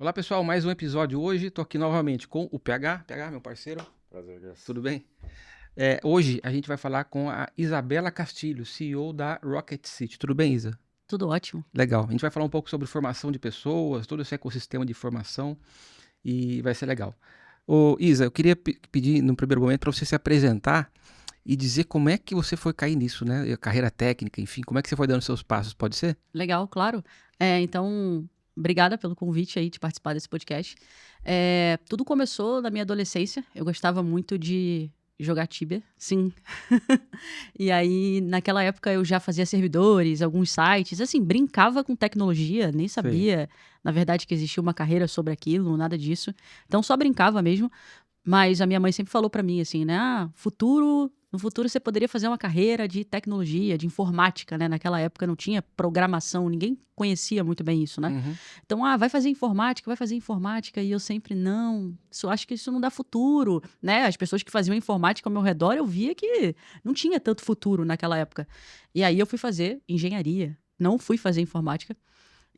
Olá pessoal, mais um episódio hoje. Estou aqui novamente com o PH. PH, meu parceiro, Prazer, Gus. tudo bem? Hoje a gente vai falar com a Isabela Castilho, CEO da Rocket City. Tudo bem, Isa? Tudo ótimo. Legal. A gente vai falar um pouco sobre formação de pessoas, todo esse ecossistema de formação e vai ser legal. Ô, Isa, eu queria pedir no primeiro momento para você se apresentar e dizer como é que você foi cair nisso, né? A carreira técnica, enfim, como é que você foi dando seus passos, pode ser? Legal, claro. Então, obrigada pelo convite aí de participar desse podcast. Tudo começou na minha adolescência. Eu gostava muito de jogar Tibia, sim. E aí, naquela época, eu já fazia servidores, alguns sites, assim, brincava com tecnologia, nem Sei. sabia, na verdade, que existia uma carreira sobre aquilo, nada disso. Então, só brincava mesmo. Mas a minha mãe sempre falou pra mim assim, né? No futuro você poderia fazer uma carreira de tecnologia, de informática, né? Naquela época não tinha programação, ninguém conhecia muito bem isso, né? Uhum. Então, vai fazer informática, vai fazer informática. E eu sempre, não, acho que isso não dá futuro, né? As pessoas que faziam informática ao meu redor, eu via que não tinha tanto futuro naquela época. E aí eu fui fazer engenharia, não fui fazer informática.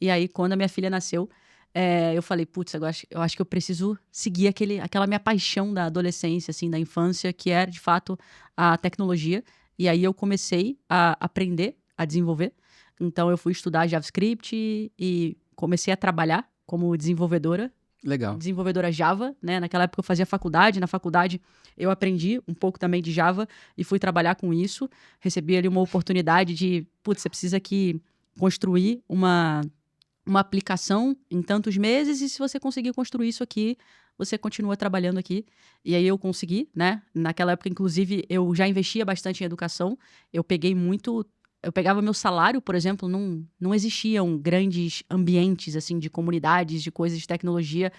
E aí, quando a minha filha nasceu, eu falei, putz, eu acho que eu preciso seguir aquela minha paixão da adolescência, assim, da infância, que era, de fato, a tecnologia. E aí eu comecei a aprender a desenvolver. Então, eu fui estudar JavaScript e comecei a trabalhar como Legal. desenvolvedora Java, né? Naquela época eu fazia faculdade, na faculdade eu aprendi um pouco também de Java e fui trabalhar com isso. Recebi ali uma oportunidade de, putz, você precisa aqui construir uma aplicação em tantos meses e se você conseguir construir isso aqui, você continua trabalhando aqui. E aí eu consegui, né? Naquela época, inclusive, eu já investia bastante em educação. Eu pegava meu salário, por exemplo, não existiam grandes ambientes, assim, de comunidades, de coisas de tecnologia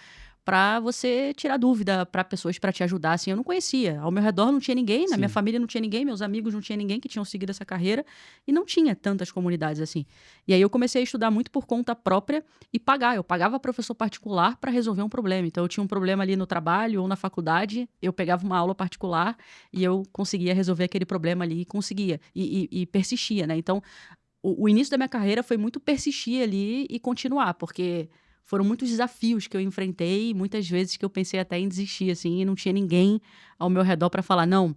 para você tirar dúvida para pessoas para te ajudar, assim, eu não conhecia. Ao meu redor não tinha ninguém, na minha Sim. família não tinha ninguém, meus amigos não tinha ninguém que tinham seguido essa carreira e não tinha tantas comunidades assim. E aí eu comecei a estudar muito por conta própria e pagar. Eu pagava professor particular para resolver um problema. Então eu tinha um problema ali no trabalho ou na faculdade, eu pegava uma aula particular e eu conseguia resolver aquele problema ali e conseguia e persistia, né? Então o início da minha carreira foi muito persistir ali e continuar, porque foram muitos desafios que eu enfrentei, muitas vezes que eu pensei até em desistir, assim, e não tinha ninguém ao meu redor para falar, não,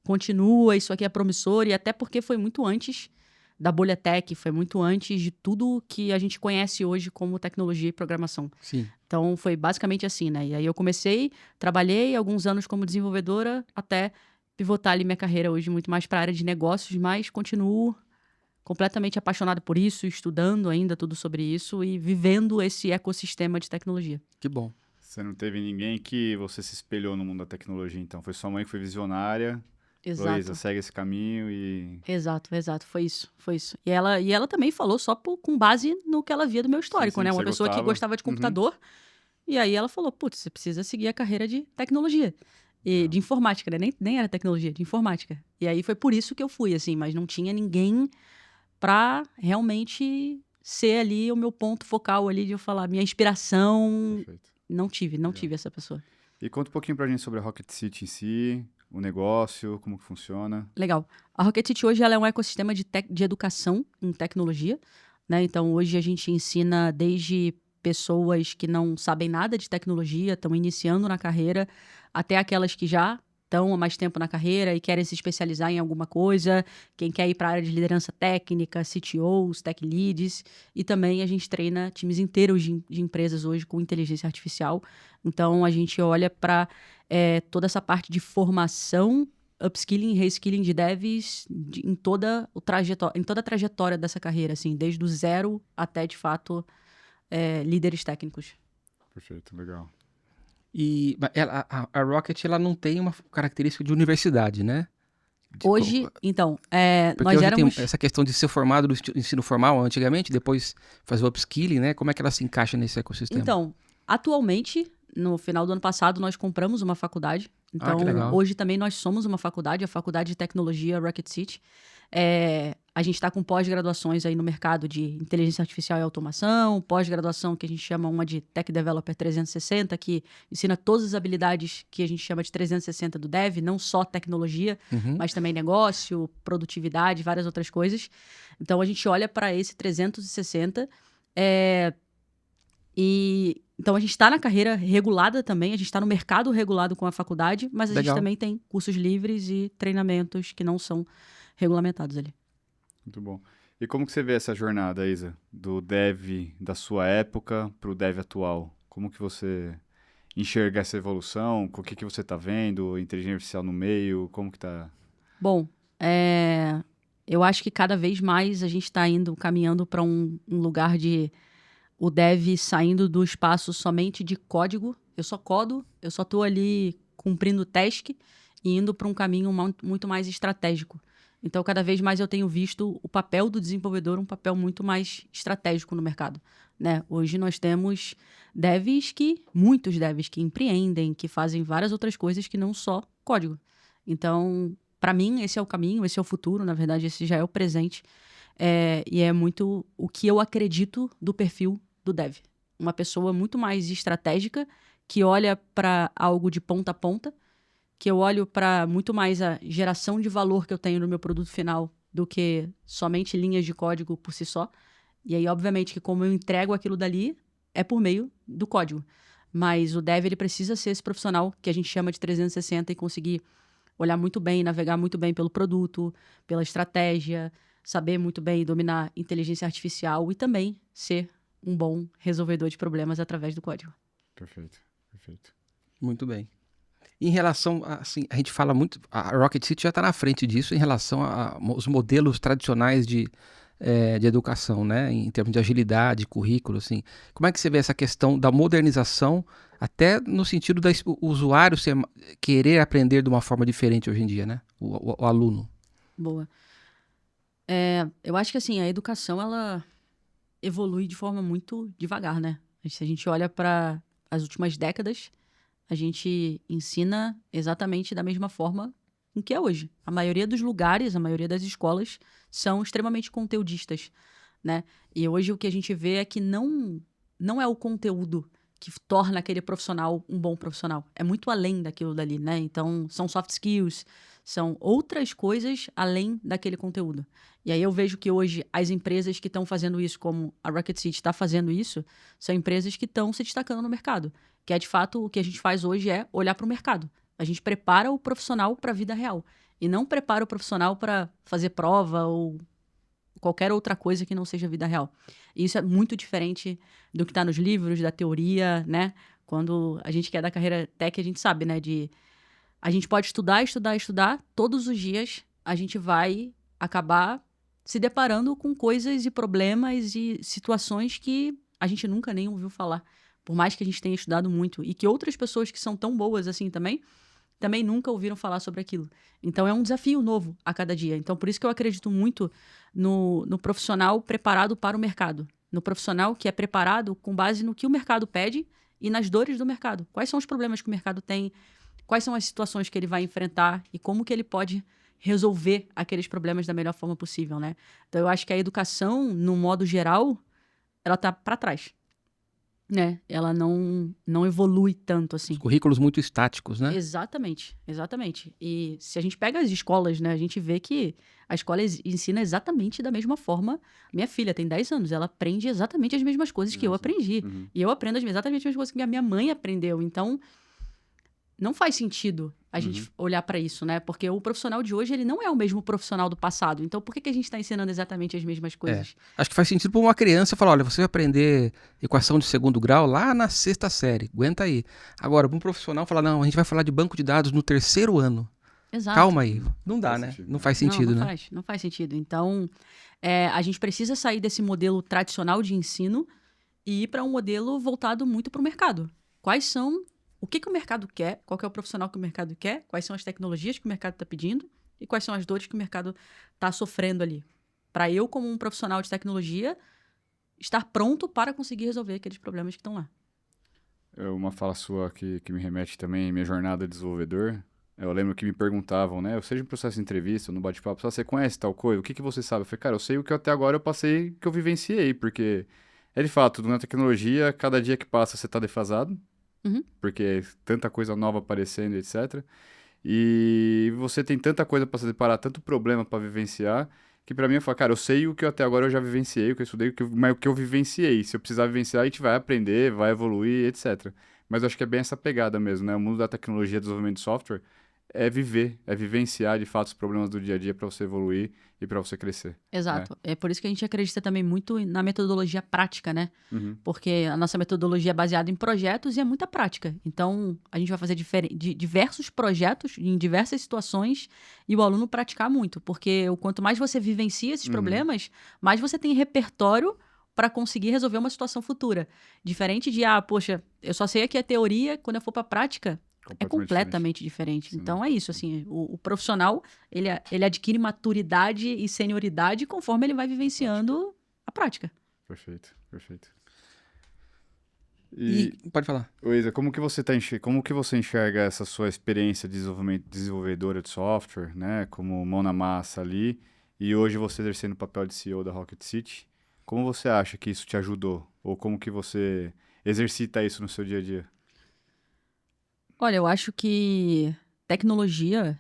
continua, isso aqui é promissor, e até porque foi muito antes da bolha tech, foi muito antes de tudo que a gente conhece hoje como tecnologia e programação. Sim. Então, foi basicamente assim, né? E aí eu comecei, trabalhei alguns anos como desenvolvedora, até pivotar ali minha carreira hoje muito mais para a área de negócios, mas continuo completamente apaixonado por isso, estudando ainda tudo sobre isso e vivendo esse ecossistema de tecnologia. Que bom. Você não teve ninguém que você se espelhou no mundo da tecnologia, então foi sua mãe que foi visionária. Falou, Isa, Exato. segue esse caminho e... Exato, foi isso, foi isso. E ela também falou só com base no que ela via do meu Sim, histórico, sim, né? que Uma você pessoa que gostava. gostava de Uhum. computador, e aí ela falou, putz, você precisa seguir a carreira de tecnologia. E Legal. de informática, né? Nem era tecnologia, de informática. E aí foi por isso que eu fui, assim, mas não tinha ninguém pra realmente ser ali o meu ponto focal ali de eu falar, minha inspiração. Perfeito. Não Legal. tive essa pessoa. E conta um pouquinho pra gente sobre a Rocket City em si, o negócio, como que funciona. Legal. A Rocket City hoje ela é um ecossistema de educação em tecnologia, né? Então hoje a gente ensina desde pessoas que não sabem nada de tecnologia, estão iniciando na carreira, até aquelas que já estão há mais tempo na carreira e querem se especializar em alguma coisa, quem quer ir para a área de liderança técnica, CTOs, tech leads, e também a gente treina times inteiros de empresas hoje com inteligência artificial. Então a gente olha para toda essa parte de formação, upskilling e reskilling de devs em toda a trajetória dessa carreira, assim, desde o zero até, de fato, líderes técnicos. Perfeito, legal. E a Rocket ela não tem uma característica de universidade, né? Hoje, então, Porque nós hoje tem éramos... essa questão de ser formado do ensino formal antigamente, depois fazer o upskilling, né? Como é que ela se encaixa nesse ecossistema? Então, atualmente, no final do ano passado, nós compramos uma faculdade. Ah, que Então, legal. hoje também nós somos uma faculdade, a Faculdade de Tecnologia Rocket City. A gente está com pós-graduações aí no mercado de inteligência artificial e automação, pós-graduação que a gente chama uma de Tech Developer 360, que ensina todas as habilidades que a gente chama de 360 do dev, não só tecnologia, Uhum. mas também negócio, produtividade, várias outras coisas. Então, a gente olha para esse 360 E então a gente está na carreira regulada também, a gente está no mercado regulado com a faculdade, mas a gente Legal. também tem cursos livres e treinamentos que não são regulamentados ali. Muito bom. E como que você vê essa jornada, Isa? Do dev da sua época para o dev atual? Como que você enxerga essa evolução? O que que você está vendo? Inteligência artificial no meio? Como que tá? Bom, eu acho que cada vez mais a gente está caminhando para um lugar de o dev saindo do espaço somente de código. Eu só codo, eu só estou ali cumprindo task e indo para um caminho muito mais estratégico. Então, cada vez mais eu tenho visto o papel do desenvolvedor um papel muito mais estratégico no mercado, né? Hoje nós temos muitos devs que empreendem, que fazem várias outras coisas que não só código. Então, para mim, esse é o caminho, esse é o futuro, na verdade, esse já é o presente. E é muito o que eu acredito do perfil do dev. Uma pessoa muito mais estratégica, que olha para algo de ponta a ponta, que eu olho para muito mais a geração de valor que eu tenho no meu produto final do que somente linhas de código por si só. E aí, obviamente, que como eu entrego aquilo dali, é por meio do código. Mas o dev, ele precisa ser esse profissional que a gente chama de 360 e conseguir olhar muito bem, navegar muito bem pelo produto, pela estratégia, saber muito bem dominar inteligência artificial e também ser um bom resolvedor de problemas através do código. Perfeito, perfeito. Muito bem. Em relação, assim, a gente fala muito, a Rocket City já está na frente disso em relação aos modelos tradicionais de educação, né? Em termos de agilidade, currículo, assim. Como é que você vê essa questão da modernização, até no sentido do usuário querer aprender de uma forma diferente hoje em dia, né? O aluno. Boa. Eu acho que assim, a educação ela evolui de forma muito devagar, né? Se a gente olha para as últimas décadas, a gente ensina exatamente da mesma forma em que é hoje. A maioria dos lugares, a maioria das escolas são extremamente conteudistas, né? E hoje o que a gente vê é que não é o conteúdo que torna aquele profissional um bom profissional. É muito além daquilo dali, né? Então, são soft skills, são outras coisas além daquele conteúdo. E aí eu vejo que hoje as empresas que estão fazendo isso, como a Rocket City está fazendo isso, são empresas que estão se destacando no mercado. Que é, de fato, o que a gente faz hoje é olhar para o mercado. A gente prepara o profissional para a vida real. E não prepara o profissional para fazer prova ou qualquer outra coisa que não seja vida real. E isso é muito diferente do que está nos livros, da teoria, né? Quando a gente quer da carreira tech, a gente sabe, né? A gente pode estudar, estudar, estudar. Todos os dias a gente vai acabar se deparando com coisas e problemas e situações que a gente nunca nem ouviu falar. Por mais que a gente tenha estudado muito. E que outras pessoas que são tão boas assim também nunca ouviram falar sobre aquilo. Então, é um desafio novo a cada dia. Então, por isso que eu acredito muito no profissional preparado para o mercado. No profissional que é preparado com base no que o mercado pede e nas dores do mercado. Quais são os problemas que o mercado tem, quais são as situações que ele vai enfrentar e como que ele pode resolver aqueles problemas da melhor forma possível, né? Então, eu acho que a educação, no modo geral, ela tá para trás, né? Ela não evolui tanto assim. Os currículos muito estáticos, né? Exatamente, exatamente. E se a gente pega as escolas, né, a gente vê que a escola ensina exatamente da mesma forma. Minha filha tem 10 anos, ela aprende exatamente as mesmas coisas que eu aprendi. Uhum. E eu aprendo exatamente as mesmas coisas que a minha mãe aprendeu. Então, não faz sentido a gente olhar para isso, né? Porque o profissional de hoje, ele não é o mesmo profissional do passado. Então, por que a gente está ensinando exatamente as mesmas coisas? Acho que faz sentido para uma criança falar, olha, você vai aprender equação de segundo grau lá na 6ª série, aguenta aí. Agora, para um profissional falar, não, a gente vai falar de banco de dados no 3º ano. Exato. Calma aí. Não dá, Faz né? sentido, Não né? faz sentido, não né? não faz sentido. Então, a gente precisa sair desse modelo tradicional de ensino e ir para um modelo voltado muito para o mercado. O que o mercado quer, qual que é o profissional que o mercado quer, quais são as tecnologias que o mercado está pedindo e quais são as dores que o mercado está sofrendo ali. Para eu, como um profissional de tecnologia, estar pronto para conseguir resolver aqueles problemas que estão lá. Uma fala sua que me remete também à minha jornada de desenvolvedor. Eu lembro que me perguntavam, né? Eu seja em processo de entrevista, no bate-papo, você conhece tal coisa? O que você sabe? Eu falei, cara, eu sei o que até agora eu passei, que eu vivenciei, porque é de fato, na tecnologia, cada dia que passa você está defasado, porque tanta coisa nova aparecendo, etc. E você tem tanta coisa para se deparar, tanto problema para vivenciar, que pra mim eu falo, cara, eu sei o que até agora eu já vivenciei, o que eu estudei, mas o que eu vivenciei. Se eu precisar vivenciar, a gente vai aprender, vai evoluir, etc. Mas eu acho que é bem essa pegada mesmo, né? O mundo da tecnologia, desenvolvimento de software, é viver, é vivenciar de fato os problemas do dia a dia pra você evoluir e pra você crescer. Exato. É por isso que a gente acredita também muito na metodologia prática, né? Uhum. Porque a nossa metodologia é baseada em projetos e é muita prática. Então, a gente vai fazer diversos projetos em diversas situações e o aluno praticar muito. Porque o quanto mais você vivencia esses problemas, mais você tem repertório para conseguir resolver uma situação futura. Diferente de, poxa, eu só sei aqui a teoria, quando eu for para a prática, é completamente diferente. Sim. Então, é isso, assim, o profissional, ele adquire maturidade e senioridade conforme ele vai vivenciando a prática. Perfeito, perfeito. E pode falar. Isa, como que você enxerga essa sua experiência de desenvolvedora de software, né, como mão na massa ali, e hoje você exercendo o papel de CEO da Rocket City? Como você acha que isso te ajudou? Ou como que você exercita isso no seu dia a dia? Olha, eu acho que tecnologia...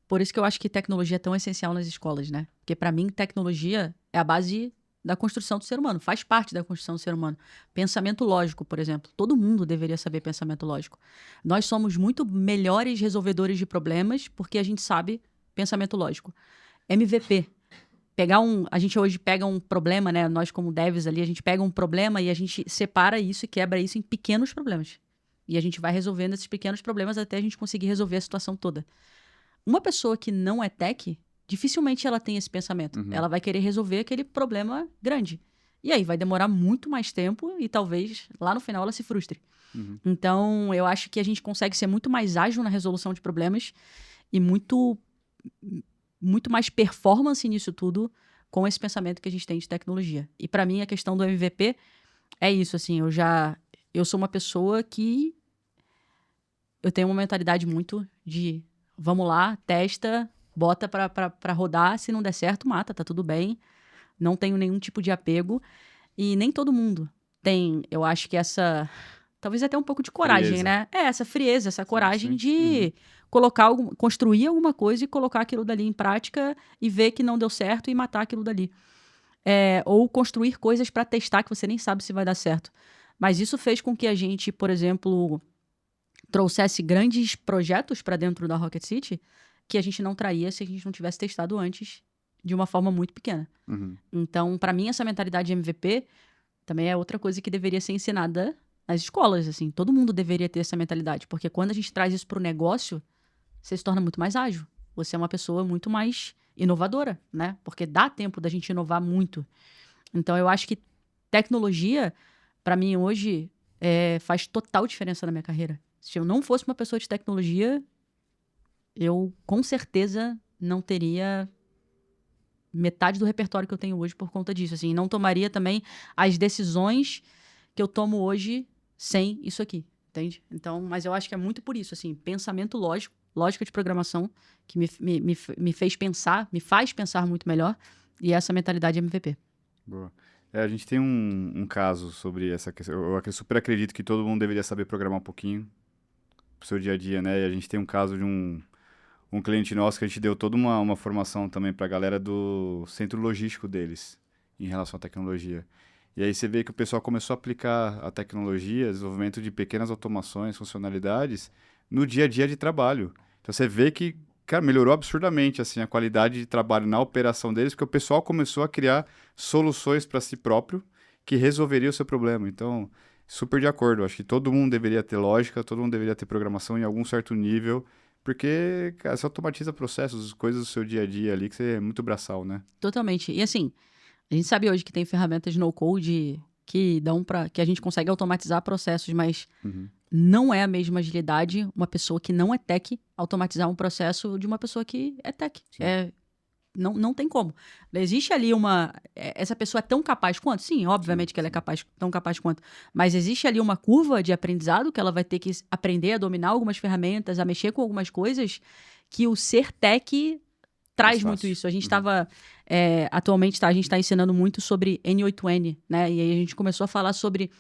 Por isso que eu acho que tecnologia é tão essencial nas escolas, né? Porque, para mim, tecnologia é a base da construção do ser humano, faz parte da construção do ser humano. Pensamento lógico, por exemplo. Todo mundo deveria saber pensamento lógico. Nós somos muito melhores resolvedores de problemas porque a gente sabe pensamento lógico. MVP. A gente hoje pega um problema, né? Nós como devs ali, a gente pega um problema e a gente separa isso e quebra isso em pequenos problemas. E a gente vai resolvendo esses pequenos problemas até a gente conseguir resolver a situação toda. Uma pessoa que não é tech, dificilmente ela tem esse pensamento. Ela vai querer resolver aquele problema grande. E aí vai demorar muito mais tempo e talvez lá no final ela se frustre. Então, eu acho que a gente consegue ser muito mais ágil na resolução de problemas e muito mais performance nisso tudo com esse pensamento que a gente tem de tecnologia. E para mim, a questão do MVP é isso, assim, eu sou uma pessoa que eu tenho uma mentalidade muito de vamos lá, testa, bota pra rodar, se não der certo, mata, tá tudo bem. Não tenho nenhum tipo de apego. E nem todo mundo tem, eu acho que talvez até um pouco de coragem, Frieza. né? Essa frieza, essa coragem sim. de construir alguma coisa e colocar aquilo dali em prática e ver que não deu certo e matar aquilo dali. Ou construir coisas pra testar que você nem sabe se vai dar certo. Mas isso fez com que a gente, por exemplo, trouxesse grandes projetos para dentro da Rocket City que a gente não traria se a gente não tivesse testado antes de uma forma muito pequena. Então, para mim, essa mentalidade de MVP também é outra coisa que deveria ser ensinada nas escolas, assim. Todo mundo deveria ter essa mentalidade, porque quando a gente traz isso para o negócio, você se torna muito mais ágil. Você é uma pessoa muito mais inovadora, né? Porque dá tempo da gente inovar muito. Então, eu acho que tecnologia, para mim, hoje, faz total diferença na minha carreira. Se eu não fosse uma pessoa de tecnologia, eu com certeza não teria metade do repertório que eu tenho hoje por conta disso. Assim, não tomaria também as decisões que eu tomo hoje sem isso aqui, entende? Então, mas eu acho que é muito por isso, assim, pensamento lógico, lógica de programação, que me fez pensar, me faz pensar muito melhor, e essa mentalidade MVP. Boa. A gente tem um caso sobre essa questão. Eu super acredito que todo mundo deveria saber programar um pouquinho pro seu dia a dia, né? E a gente tem um caso de um cliente nosso que a gente deu toda uma formação também para a galera do centro logístico deles em relação à tecnologia. E aí você vê que o pessoal começou a aplicar a tecnologia, desenvolvimento de pequenas automações, funcionalidades, no dia a dia de trabalho. Então você vê que, cara, melhorou absurdamente assim, a qualidade de trabalho na operação deles, porque o pessoal começou a criar soluções para si próprio que resolveriam o seu problema. Então, super de acordo. Acho que todo mundo deveria ter lógica, todo mundo deveria ter programação em algum certo nível, porque, cara, você automatiza processos, coisas do seu dia a dia ali, que você é muito braçal, né? Totalmente. E assim, a gente sabe hoje que tem ferramentas no-code que a gente consegue automatizar processos, mas não é a mesma agilidade uma pessoa que não é tech automatizar um processo de uma pessoa que é tech. Não tem como. Existe ali essa pessoa é tão capaz quanto? Sim, obviamente que ela é tão capaz quanto. Mas existe ali uma curva de aprendizado que ela vai ter que aprender a dominar algumas ferramentas, a mexer com algumas coisas, que o ser tech traz muito isso. A gente estava... atualmente, a gente está ensinando muito sobre N8N, né? E aí a gente começou a falar sobre...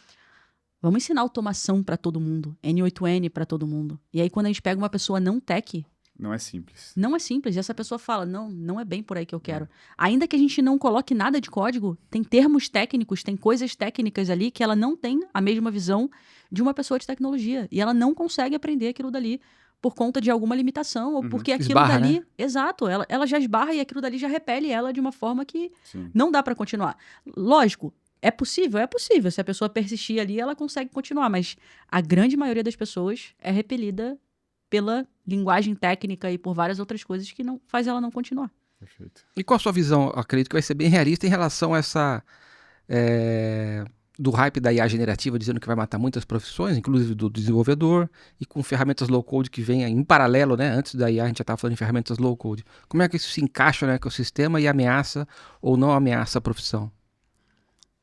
Vamos ensinar automação para todo mundo. N8N para todo mundo. E aí, quando a gente pega uma pessoa não tech, Não é simples. Não é simples. E essa pessoa fala, não é bem por aí que eu quero. Ainda que a gente não coloque nada de código, tem termos técnicos, tem coisas técnicas ali que ela não tem a mesma visão de uma pessoa de tecnologia. E ela não consegue aprender aquilo dali por conta de alguma limitação, ou porque aquilo Esbarra, dali... né? Exato. Ela já esbarra e aquilo dali já repele ela de uma forma que Sim. não dá pra continuar. Lógico, é possível. Se a pessoa persistir ali, ela consegue continuar. Mas a grande maioria das pessoas é repelida pela linguagem técnica e por várias outras coisas que não faz ela não continuar. Perfeito. E qual a sua visão? Eu acredito que vai ser bem realista em relação a essa... do hype da IA generativa, dizendo que vai matar muitas profissões, inclusive do desenvolvedor, e com ferramentas low-code que vêm em paralelo, né? Antes da IA a gente já estava falando em ferramentas low-code. Como é que isso se encaixa no ecossistema e ameaça ou não ameaça a profissão?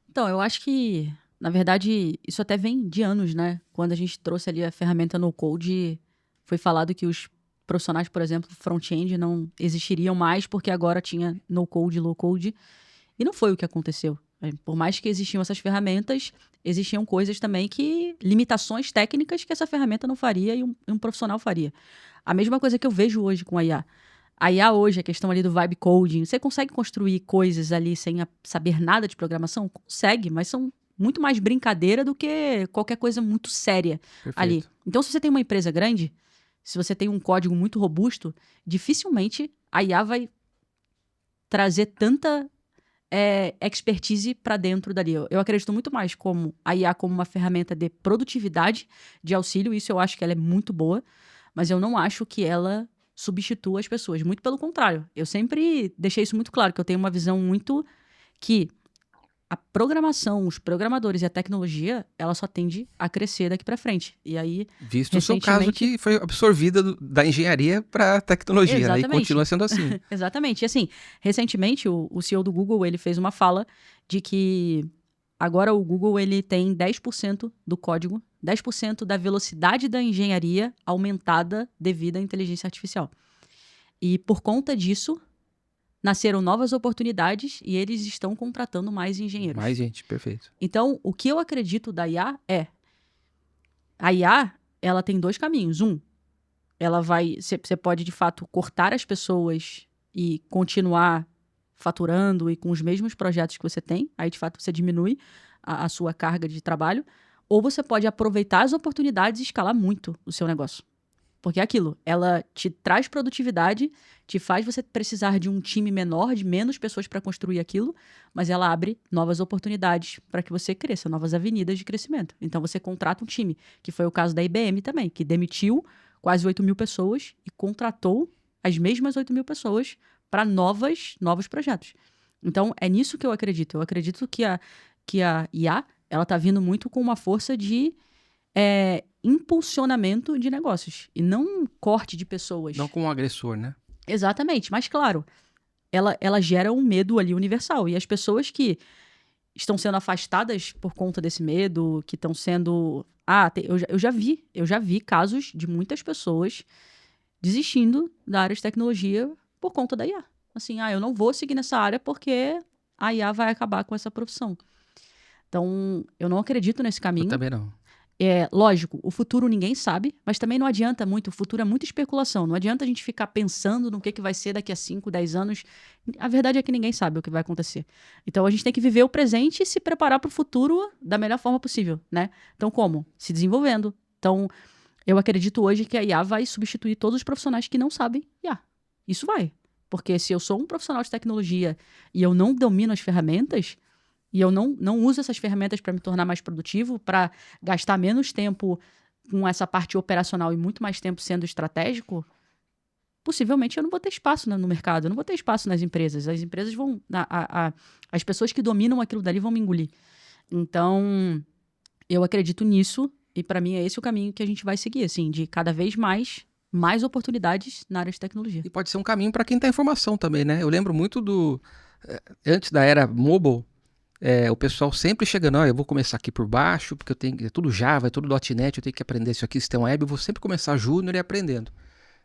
Então, eu acho que, na verdade, isso até vem de anos, né? Quando a gente trouxe ali a ferramenta no-code, foi falado que os profissionais, por exemplo, front-end não existiriam mais porque agora tinha no-code, low-code. E não foi o que aconteceu. Por mais que existiam essas ferramentas, existiam coisas também que... limitações técnicas que essa ferramenta não faria e um profissional faria. A mesma coisa que eu vejo hoje com a IA. A IA hoje, a questão ali do vibe coding, você consegue construir coisas ali sem saber nada de programação? Consegue, mas são muito mais brincadeira do que qualquer coisa muito séria ali. Perfeito. Então, se você tem uma empresa grande, se você tem um código muito robusto, dificilmente a IA vai trazer tanta expertise para dentro dali. Eu acredito muito mais como a IA como uma ferramenta de produtividade, de auxílio. Isso eu acho que ela é muito boa, mas eu não acho que ela substitua as pessoas. Muito pelo contrário. Eu sempre deixei isso muito claro, que eu tenho uma visão muito que a programação, os programadores e a tecnologia, ela só tende a crescer daqui para frente. E aí, Visto o seu caso que foi absorvida da engenharia para a tecnologia, né? E Exatamente. continua sendo assim. Exatamente. E assim, recentemente o CEO do Google, ele fez uma fala de que agora o Google ele tem 10% do código, 10% da velocidade da engenharia aumentada devido à inteligência artificial. E por conta disso, nasceram novas oportunidades e eles estão contratando mais engenheiros. Mais gente, perfeito. Então, o que eu acredito da IA é... A IA, ela tem dois caminhos. Ela vai... Você pode, de fato, cortar as pessoas e continuar faturando e com os mesmos projetos que você tem. Aí, de fato, você diminui a sua carga de trabalho. Ou você pode aproveitar as oportunidades e escalar muito o seu negócio. Porque é aquilo, ela te traz produtividade, te faz você precisar de um time menor, de menos pessoas para construir aquilo, mas ela abre novas oportunidades para que você cresça, novas avenidas de crescimento. Então você contrata um time, que foi o caso da IBM também, que demitiu quase 8.000 pessoas e contratou as mesmas 8.000 pessoas para novos projetos. Então é nisso que eu acredito. Eu acredito que a IA, ela está vindo muito com uma força de... impulsionamento de negócios e não um corte de pessoas. Não como um agressor, né? Exatamente, mas claro, ela gera um medo ali universal e as pessoas que estão sendo afastadas por conta desse medo, que estão sendo... eu já vi casos de muitas pessoas desistindo da área de tecnologia por conta da IA. Assim, eu não vou seguir nessa área porque a IA vai acabar com essa profissão. Então, eu não acredito nesse caminho. Eu também não. Lógico, o futuro ninguém sabe, mas também não adianta muito, o futuro é muita especulação, não adianta a gente ficar pensando no que vai ser daqui a 5, 10 anos, a verdade é que ninguém sabe o que vai acontecer. Então a gente tem que viver o presente e se preparar para o futuro da melhor forma possível, né? Então como? Se desenvolvendo. Então eu acredito hoje que a IA vai substituir todos os profissionais que não sabem IA. Isso vai, porque se eu sou um profissional de tecnologia e eu não domino as ferramentas... E eu não uso essas ferramentas para me tornar mais produtivo, para gastar menos tempo com essa parte operacional e muito mais tempo sendo estratégico, possivelmente eu não vou ter espaço no mercado, eu não vou ter espaço nas empresas. As empresas vão... as pessoas que dominam aquilo dali vão me engolir. Então, eu acredito nisso e para mim é esse o caminho que a gente vai seguir, assim, de cada vez mais oportunidades na área de tecnologia. E pode ser um caminho para quem está em formação também, né? Eu lembro muito antes da era mobile, o pessoal sempre chegando, eu vou começar aqui por baixo, porque é tudo Java, é tudo .NET, eu tenho que aprender isso aqui, sistema web, eu vou sempre começar júnior e aprendendo.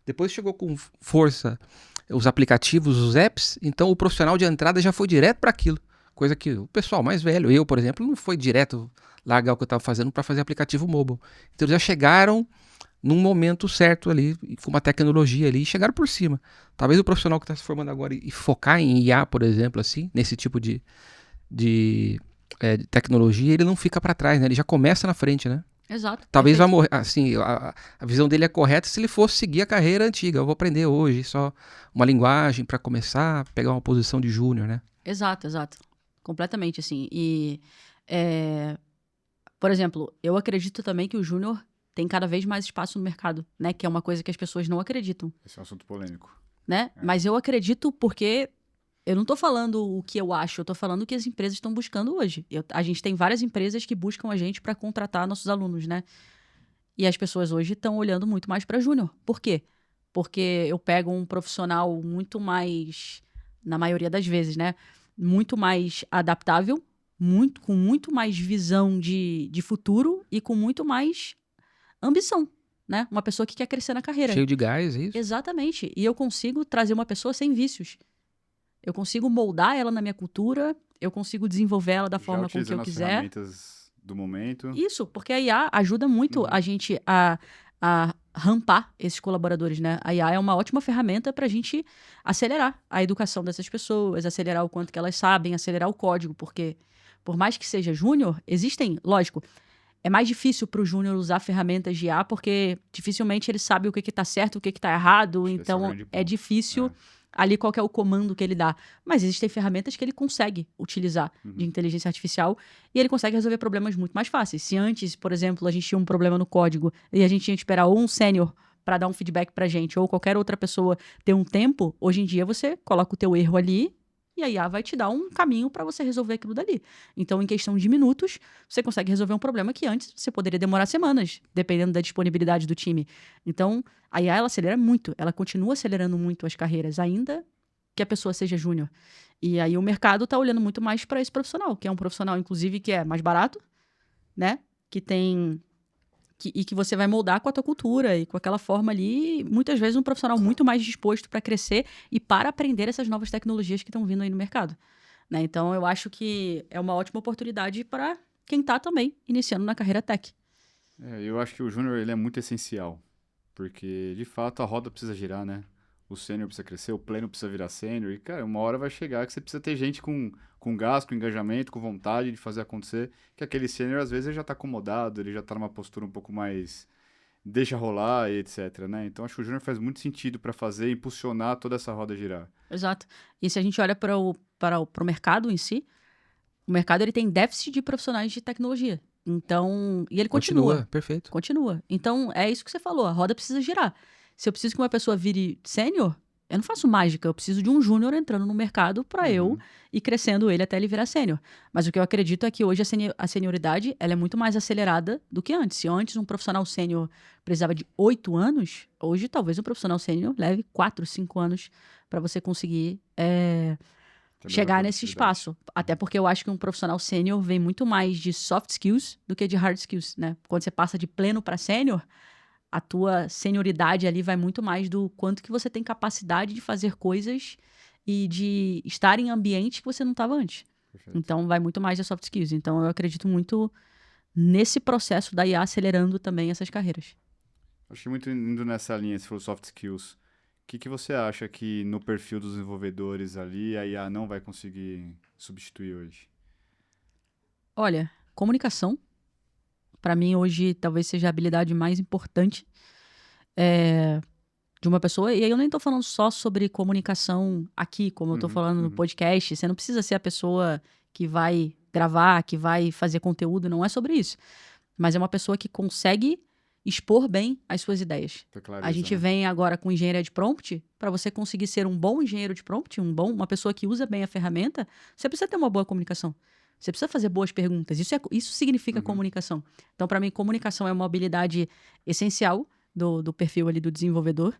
Depois chegou com força os aplicativos, os apps, então o profissional de entrada já foi direto para aquilo. Coisa que o pessoal mais velho, eu, por exemplo, não foi direto largar o que eu estava fazendo para fazer aplicativo mobile. Então eles já chegaram num momento certo ali, com uma tecnologia ali, e chegaram por cima. Talvez o profissional que está se formando agora e focar em IA, por exemplo, assim, nesse tipo de tecnologia, ele não fica para trás, né? Ele já começa na frente, né? Exato. Talvez vá Perfeito. morrer, assim, a visão dele é correta se ele fosse seguir a carreira antiga. Eu vou aprender hoje só uma linguagem para começar, pegar uma posição de júnior, né? Exato, exato. Completamente, assim. E, por exemplo, eu acredito também que o júnior tem cada vez mais espaço no mercado, né? Que é uma coisa que as pessoas não acreditam, Esse é um assunto polêmico. né? Mas eu acredito porque eu não tô falando o que eu acho, eu tô falando o que as empresas estão buscando hoje. A gente tem várias empresas que buscam a gente para contratar nossos alunos, né? E as pessoas hoje estão olhando muito mais para júnior. Por quê? Porque eu pego um profissional muito mais, na maioria das vezes, né? Muito mais adaptável, com muito mais visão de futuro e com muito mais ambição, né? Uma pessoa que quer crescer na carreira. Cheio de gás, é isso? Exatamente. E eu consigo trazer uma pessoa sem vícios. Eu consigo moldar ela na minha cultura, eu consigo desenvolver ela da Já forma com que eu utilizando as quiser. ferramentas do momento. Isso, porque a IA ajuda muito a gente a rampar esses colaboradores, né? A IA é uma ótima ferramenta para a gente acelerar a educação dessas pessoas, acelerar o quanto que elas sabem, acelerar o código, porque por mais que seja júnior, lógico, é mais difícil para o júnior usar ferramentas de IA, porque dificilmente ele sabe o que está certo, o que está errado, Acho que esse é o então grande é ponto. difícil ali qual que é o comando que ele dá. Mas existem ferramentas que ele consegue utilizar de inteligência artificial e ele consegue resolver problemas muito mais fáceis. Se antes, por exemplo, a gente tinha um problema no código e a gente tinha que esperar ou um sênior para dar um feedback pra gente ou qualquer outra pessoa ter um tempo, hoje em dia você coloca o teu erro ali e a IA vai te dar um caminho para você resolver aquilo dali. Então, em questão de minutos, você consegue resolver um problema que antes você poderia demorar semanas, dependendo da disponibilidade do time. Então, a IA, ela acelera muito, ela continua acelerando muito as carreiras, ainda que a pessoa seja júnior. E aí o mercado está olhando muito mais para esse profissional, que é um profissional, inclusive, que é mais barato, né? Que tem... e que você vai moldar com a tua cultura e com aquela forma ali, muitas vezes um profissional muito mais disposto para crescer e para aprender essas novas tecnologias que estão vindo aí no mercado, né? Então, eu acho que é uma ótima oportunidade para quem está também iniciando na carreira tech. Eu acho que o júnior ele é muito essencial, porque de fato a roda precisa girar, né? O sênior precisa crescer, o pleno precisa virar sênior, e cara, uma hora vai chegar que você precisa ter gente com gás, com engajamento, com vontade de fazer acontecer, que aquele sênior às vezes ele já tá acomodado, ele já tá numa postura um pouco mais deixa rolar e etc, né? Então acho que o júnior faz muito sentido para fazer e impulsionar toda essa roda girar. Exato. E se a gente olha para o mercado em si, o mercado ele tem déficit de profissionais de tecnologia. Então, e ele continua. Perfeito. Continua. Então, é isso que você falou, a roda precisa girar. Se eu preciso que uma pessoa vire sênior, eu não faço mágica, eu preciso de um júnior entrando no mercado para eu ir crescendo ele até ele virar sênior. Mas o que eu acredito é que hoje a senioridade ela é muito mais acelerada do que antes. Se antes um profissional sênior precisava de 8 anos, hoje talvez um profissional sênior leve 4, 5 anos para você conseguir chegar nesse espaço. Até porque eu acho que um profissional sênior vem muito mais de soft skills do que de hard skills, né? Quando você passa de pleno para sênior, a tua senioridade ali vai muito mais do quanto que você tem capacidade de fazer coisas e de estar em ambiente que você não estava antes. Perfeito. Então, vai muito mais de soft skills. Então, eu acredito muito nesse processo da IA acelerando também essas carreiras. Acho que muito indo nessa linha, se for soft skills, o que você acha que no perfil dos desenvolvedores ali a IA não vai conseguir substituir hoje? Olha, comunicação, para mim hoje talvez seja a habilidade mais importante de uma pessoa. E aí eu nem tô falando só sobre comunicação aqui, como eu tô falando no podcast. Você não precisa ser a pessoa que vai gravar, que vai fazer conteúdo, não é sobre isso. Mas é uma pessoa que consegue expor bem as suas ideias. Clareza, A gente vem agora com engenharia de prompt. Para você conseguir ser um bom engenheiro de prompt, uma pessoa que usa bem a ferramenta, você precisa ter uma boa comunicação. Você precisa fazer boas perguntas. Isso significa comunicação. Então, para mim, comunicação é uma habilidade essencial do perfil ali do desenvolvedor.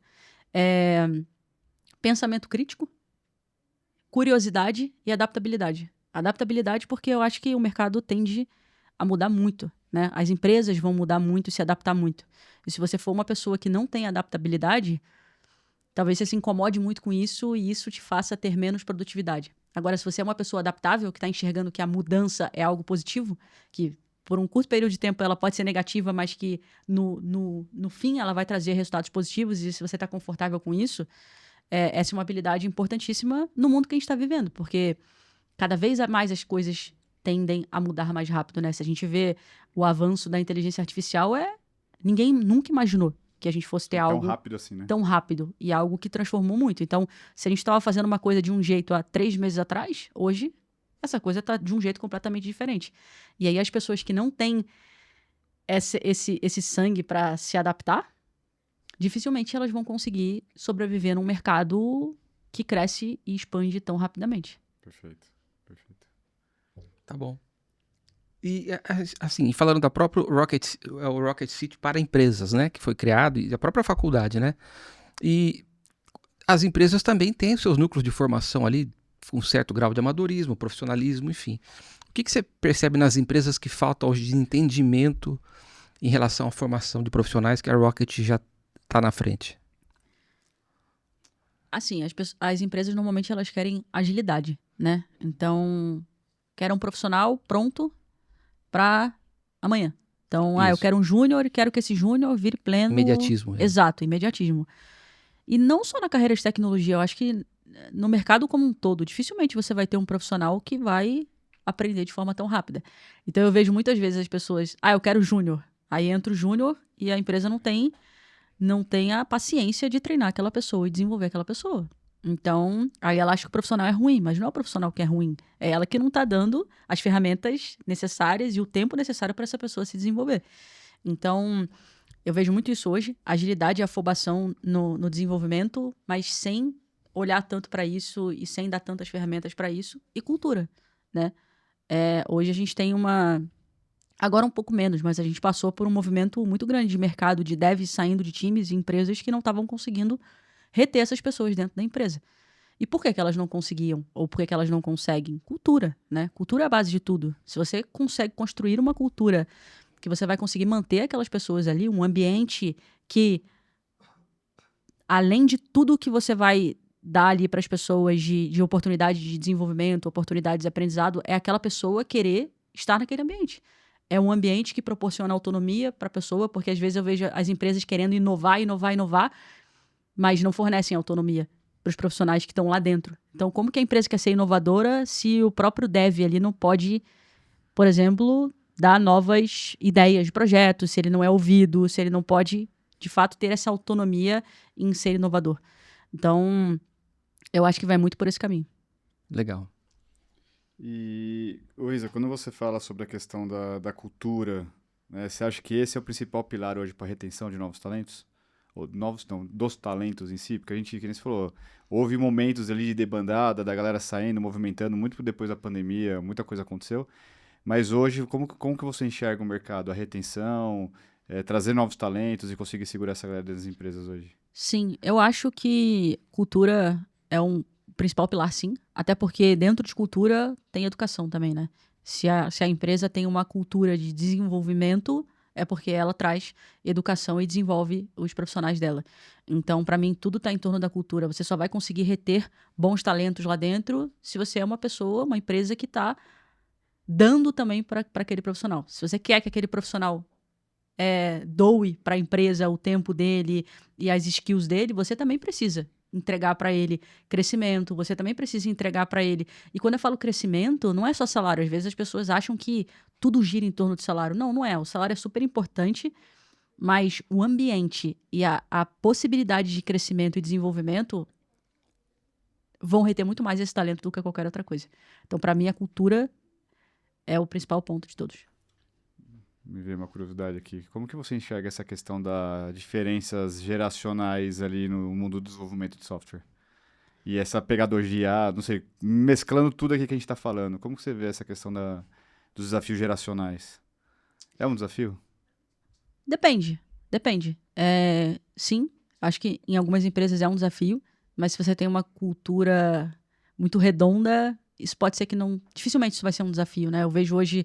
Pensamento crítico, curiosidade e adaptabilidade. Adaptabilidade porque eu acho que o mercado tende a mudar muito, né? As empresas vão mudar muito e se adaptar muito. E se você for uma pessoa que não tem adaptabilidade, talvez você se incomode muito com isso e isso te faça ter menos produtividade. Agora, se você é uma pessoa adaptável, que está enxergando que a mudança é algo positivo, que por um curto período de tempo ela pode ser negativa, mas que no fim ela vai trazer resultados positivos, e se você está confortável com isso, essa é uma habilidade importantíssima no mundo que a gente está vivendo, porque cada vez mais as coisas tendem a mudar mais rápido, né? Se a gente vê o avanço da inteligência artificial, ninguém nunca imaginou que a gente fosse ter algo Tão rápido assim, né? tão rápido, e algo que transformou muito. Então, se a gente estava fazendo uma coisa de um jeito há 3 meses atrás, hoje essa coisa está de um jeito completamente diferente. E aí as pessoas que não têm esse sangue para se adaptar, dificilmente elas vão conseguir sobreviver num mercado que cresce e expande tão rapidamente. Perfeito, perfeito. Tá bom. E, assim, falando da própria o Rocket City para empresas, né? Que foi criado, e a própria faculdade, né? E as empresas também têm os seus núcleos de formação ali, com um certo grau de amadorismo, profissionalismo, enfim. O que você percebe nas empresas que falta hoje de entendimento em relação à formação de profissionais que a Rocket já está na frente? Assim, as empresas normalmente elas querem agilidade, né? Então, querem um profissional pronto para amanhã. Então, eu Isso. quero um júnior e quero que esse júnior vire pleno... Imediatismo. Exato, imediatismo. E não só na carreira de tecnologia, eu acho que no mercado como um todo, dificilmente você vai ter um profissional que vai aprender de forma tão rápida. Então, eu vejo muitas vezes as pessoas, eu quero júnior. Aí entra o júnior e a empresa não tem a paciência de treinar aquela pessoa e desenvolver aquela pessoa. Então, aí ela acha que o profissional é ruim, mas não é o profissional que é ruim. É ela que não está dando as ferramentas necessárias e o tempo necessário para essa pessoa se desenvolver. Então, eu vejo muito isso hoje, agilidade e afobação no desenvolvimento, mas sem olhar tanto para isso e sem dar tantas ferramentas para isso, e cultura, né? Hoje a gente tem agora um pouco menos, mas a gente passou por um movimento muito grande de mercado de devs saindo de times e empresas que não estavam conseguindo reter essas pessoas dentro da empresa. E por que elas não conseguiam? Ou por que elas não conseguem? Cultura, né? Cultura é a base de tudo. Se você consegue construir uma cultura que você vai conseguir manter aquelas pessoas ali, um ambiente que, além de tudo que você vai dar ali para as pessoas de oportunidade de desenvolvimento, oportunidades de aprendizado, é aquela pessoa querer estar naquele ambiente. É um ambiente que proporciona autonomia para a pessoa, porque às vezes eu vejo as empresas querendo inovar, mas não fornecem autonomia para os profissionais que estão lá dentro. Então, como que a empresa quer ser inovadora se o próprio dev ali não pode, por exemplo, dar novas ideias de projeto, se ele não é ouvido, se ele não pode, de fato, ter essa autonomia em ser inovador? Então, eu acho que vai muito por esse caminho. Legal. E, Isa, quando você fala sobre a questão da cultura, né, você acha que esse é o principal pilar hoje para a retenção de novos talentos? Ou dos talentos em si? Porque a gente, que nem você falou, houve momentos ali de debandada, da galera saindo, movimentando, muito depois da pandemia, muita coisa aconteceu. Mas hoje, como que você enxerga o mercado? A retenção, trazer novos talentos e conseguir segurar essa galera das empresas hoje? Sim, eu acho que cultura é um principal pilar, sim. Até porque dentro de cultura tem educação também, né? Se a empresa tem uma cultura de desenvolvimento, é porque ela traz educação e desenvolve os profissionais dela. Então, para mim, tudo está em torno da cultura. Você só vai conseguir reter bons talentos lá dentro se você é uma pessoa, uma empresa que está dando também para aquele profissional. Se você quer que aquele profissional doe para a empresa o tempo dele e as skills dele, você também precisa entregar para ele crescimento, você também precisa entregar para ele. E quando eu falo crescimento, não é só salário. Às vezes as pessoas acham que tudo gira em torno de salário. Não, não é. O salário é super importante, mas o ambiente e a possibilidade de crescimento e desenvolvimento vão reter muito mais esse talento do que qualquer outra coisa. Então, para mim, a cultura é o principal ponto de todos. Me veio uma curiosidade aqui. Como que você enxerga essa questão das diferenças geracionais ali no mundo do desenvolvimento de software? E essa pedagogia, não sei, mesclando tudo aqui que a gente está falando, como que você vê essa questão dos desafios geracionais? É um desafio? Depende. Sim, acho que em algumas empresas é um desafio, mas se você tem uma cultura muito redonda, isso pode ser que não... Dificilmente isso vai ser um desafio, né? Eu vejo hoje...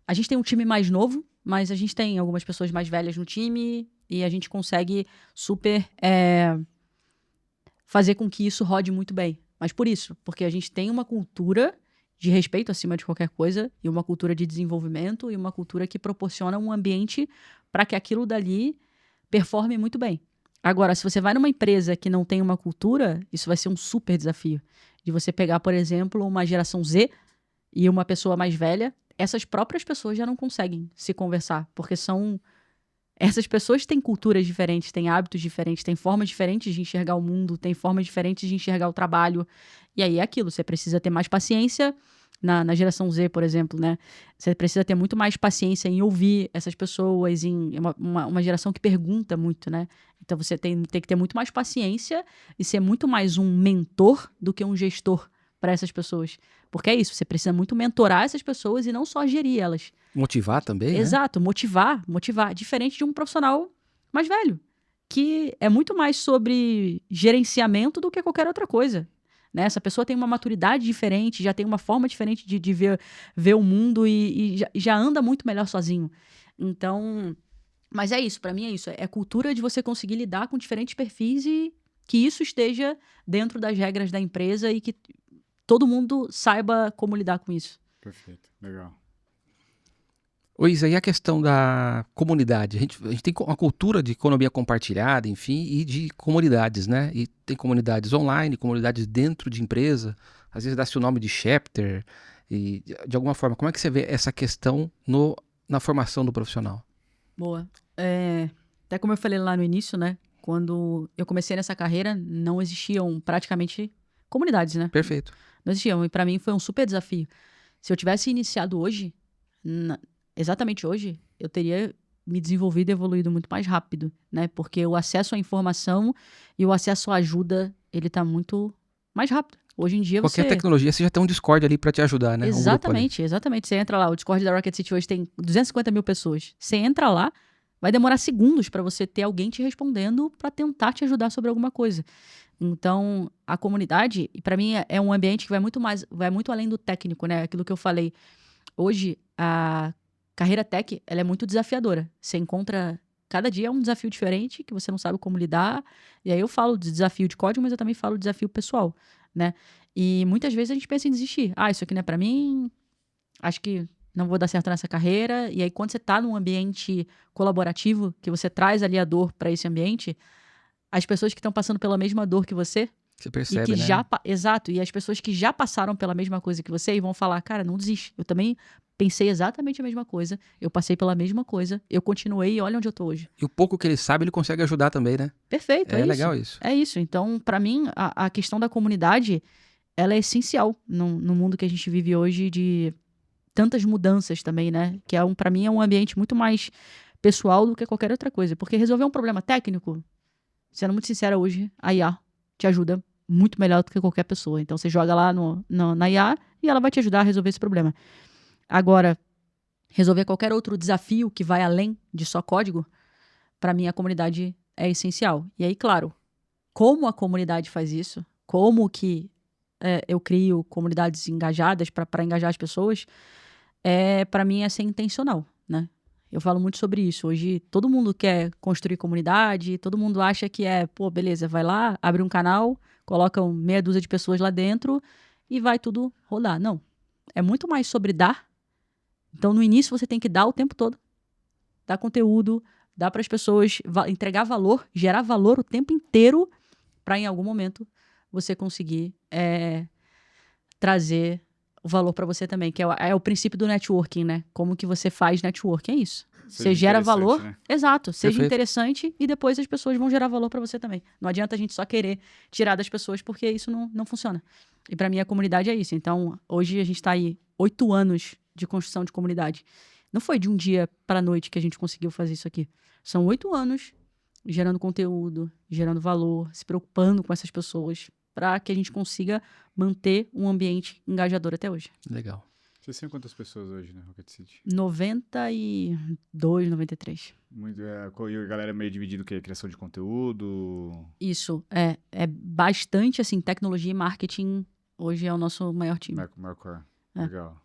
A gente tem um time mais novo, mas a gente tem algumas pessoas mais velhas no time e a gente consegue super fazer com que isso rode muito bem. Mas por isso, porque a gente tem uma cultura de respeito acima de qualquer coisa, e uma cultura de desenvolvimento, e uma cultura que proporciona um ambiente para que aquilo dali performe muito bem. Agora, se você vai numa empresa que não tem uma cultura, isso vai ser um super desafio. De você pegar, por exemplo, uma geração Z e uma pessoa mais velha, essas próprias pessoas já não conseguem se conversar, porque essas pessoas têm culturas diferentes, têm hábitos diferentes, têm formas diferentes de enxergar o mundo, têm formas diferentes de enxergar o trabalho. E aí é aquilo, você precisa ter mais paciência na geração Z, por exemplo, né? Você precisa ter muito mais paciência em ouvir essas pessoas, em uma geração que pergunta muito, né? Então você tem que ter muito mais paciência e ser muito mais um mentor do que um gestor para essas pessoas. Porque é isso, você precisa muito mentorar essas pessoas e não só gerir elas. Motivar também, né? Exato, motivar. Diferente de um profissional mais velho, que é muito mais sobre gerenciamento do que qualquer outra coisa. Né? Essa pessoa tem uma maturidade diferente, já tem uma forma diferente de ver o mundo e já anda muito melhor sozinho. Então, mas é isso, para mim é isso. É cultura de você conseguir lidar com diferentes perfis e que isso esteja dentro das regras da empresa e que todo mundo saiba como lidar com isso. Perfeito, legal. Ô Isa, e a questão da comunidade? A gente tem uma cultura de economia compartilhada, enfim, e de comunidades, né? E tem comunidades online, comunidades dentro de empresa, às vezes dá-se o nome de chapter, e de alguma forma, como é que você vê essa questão na formação do profissional? Boa. Até como eu falei lá no início, né? Quando eu comecei nessa carreira, não existiam praticamente comunidades, né? Perfeito. Não existiam. E para mim foi um super desafio. Se eu tivesse iniciado hoje, exatamente hoje, eu teria me desenvolvido e evoluído muito mais rápido, né? Porque o acesso à informação e o acesso à ajuda, ele tá muito mais rápido. Hoje em dia Qualquer tecnologia, você já tem um Discord ali para te ajudar, né? Exatamente, exatamente. Você entra lá, o Discord da Rocket City hoje tem 250 mil pessoas. Você entra lá, vai demorar segundos para você ter alguém te respondendo para tentar te ajudar sobre alguma coisa. Então, a comunidade, para mim, é um ambiente que vai muito além do técnico, né? Aquilo que eu falei. Hoje, a carreira tech, ela é muito desafiadora. Você encontra... Cada dia é um desafio diferente, que você não sabe como lidar. E aí eu falo de desafio de código, mas eu também falo de desafio pessoal, né? E muitas vezes a gente pensa em desistir. Isso aqui não é pra mim, acho que não vou dar certo nessa carreira. E aí quando você tá num ambiente colaborativo, que você traz ali a dor para esse ambiente, as pessoas que estão passando pela mesma dor que você percebe, e que né? Exato, e as pessoas que já passaram pela mesma coisa que você e vão falar, cara, não desiste. Eu também pensei exatamente a mesma coisa, eu passei pela mesma coisa, eu continuei e olha onde eu tô hoje. E o pouco que ele sabe, ele consegue ajudar também, né? Perfeito, É legal isso. É isso. Então, pra mim, a questão da comunidade, ela é essencial no mundo que a gente vive hoje de tantas mudanças também, né? Que pra mim é um ambiente muito mais pessoal do que qualquer outra coisa. Porque resolver um problema técnico, sendo muito sincera hoje, a IA te ajuda muito melhor do que qualquer pessoa. Então, você joga lá na IA e ela vai te ajudar a resolver esse problema. Agora, resolver qualquer outro desafio que vai além de só código, pra mim a comunidade é essencial. E aí, claro, como a comunidade faz isso, como que eu crio comunidades engajadas para engajar as pessoas, para mim é ser intencional, né? Eu falo muito sobre isso. Hoje todo mundo quer construir comunidade, todo mundo acha que beleza, vai lá, abre um canal, coloca meia dúzia de pessoas lá dentro e vai tudo rodar. Não. É muito mais sobre dar. Então no início você tem que dar o tempo todo. Dar conteúdo, dar para as pessoas, entregar valor, gerar valor o tempo inteiro para em algum momento você conseguir trazer o valor para você também, que é o princípio do networking, né? Como que você faz networking, é isso. Você gera valor, né? Exato, seja Perfeito. interessante e depois as pessoas vão gerar valor para você também. Não adianta a gente só querer tirar das pessoas porque isso não funciona. E para mim a comunidade é isso. Então, hoje a gente está aí 8 anos de construção de comunidade. Não foi de um dia para a noite que a gente conseguiu fazer isso aqui. São 8 anos gerando conteúdo, gerando valor, se preocupando com essas pessoas, para que a gente consiga manter um ambiente engajador até hoje. Legal. Vocês têm quantas pessoas hoje na Rocket City? 92, 93. Muito, e a galera meio dividida o quê? Criação de conteúdo? Isso, é bastante, assim, tecnologia e marketing hoje é o nosso maior time. Maior core. Legal.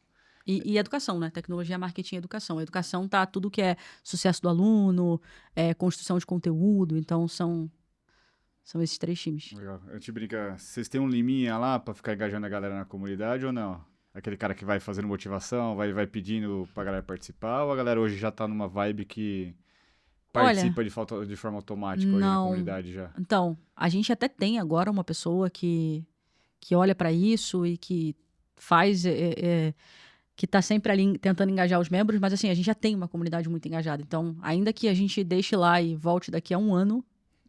E educação, né? Tecnologia, marketing e educação. A educação tá tudo que é sucesso do aluno, construção de conteúdo, então são esses 3 times. Legal. A gente brinca, vocês têm um liminha lá pra ficar engajando a galera na comunidade ou não? aquele cara que vai fazendo motivação, vai pedindo pra galera participar, ou a galera hoje já tá numa vibe que Olha, participa de forma automática hoje na não. comunidade já? Então, a gente até tem agora uma pessoa que olha para isso e que faz, que tá sempre ali tentando engajar os membros, mas assim, a gente já tem uma comunidade muito engajada. Então, ainda que a gente deixe lá e volte daqui a um ano,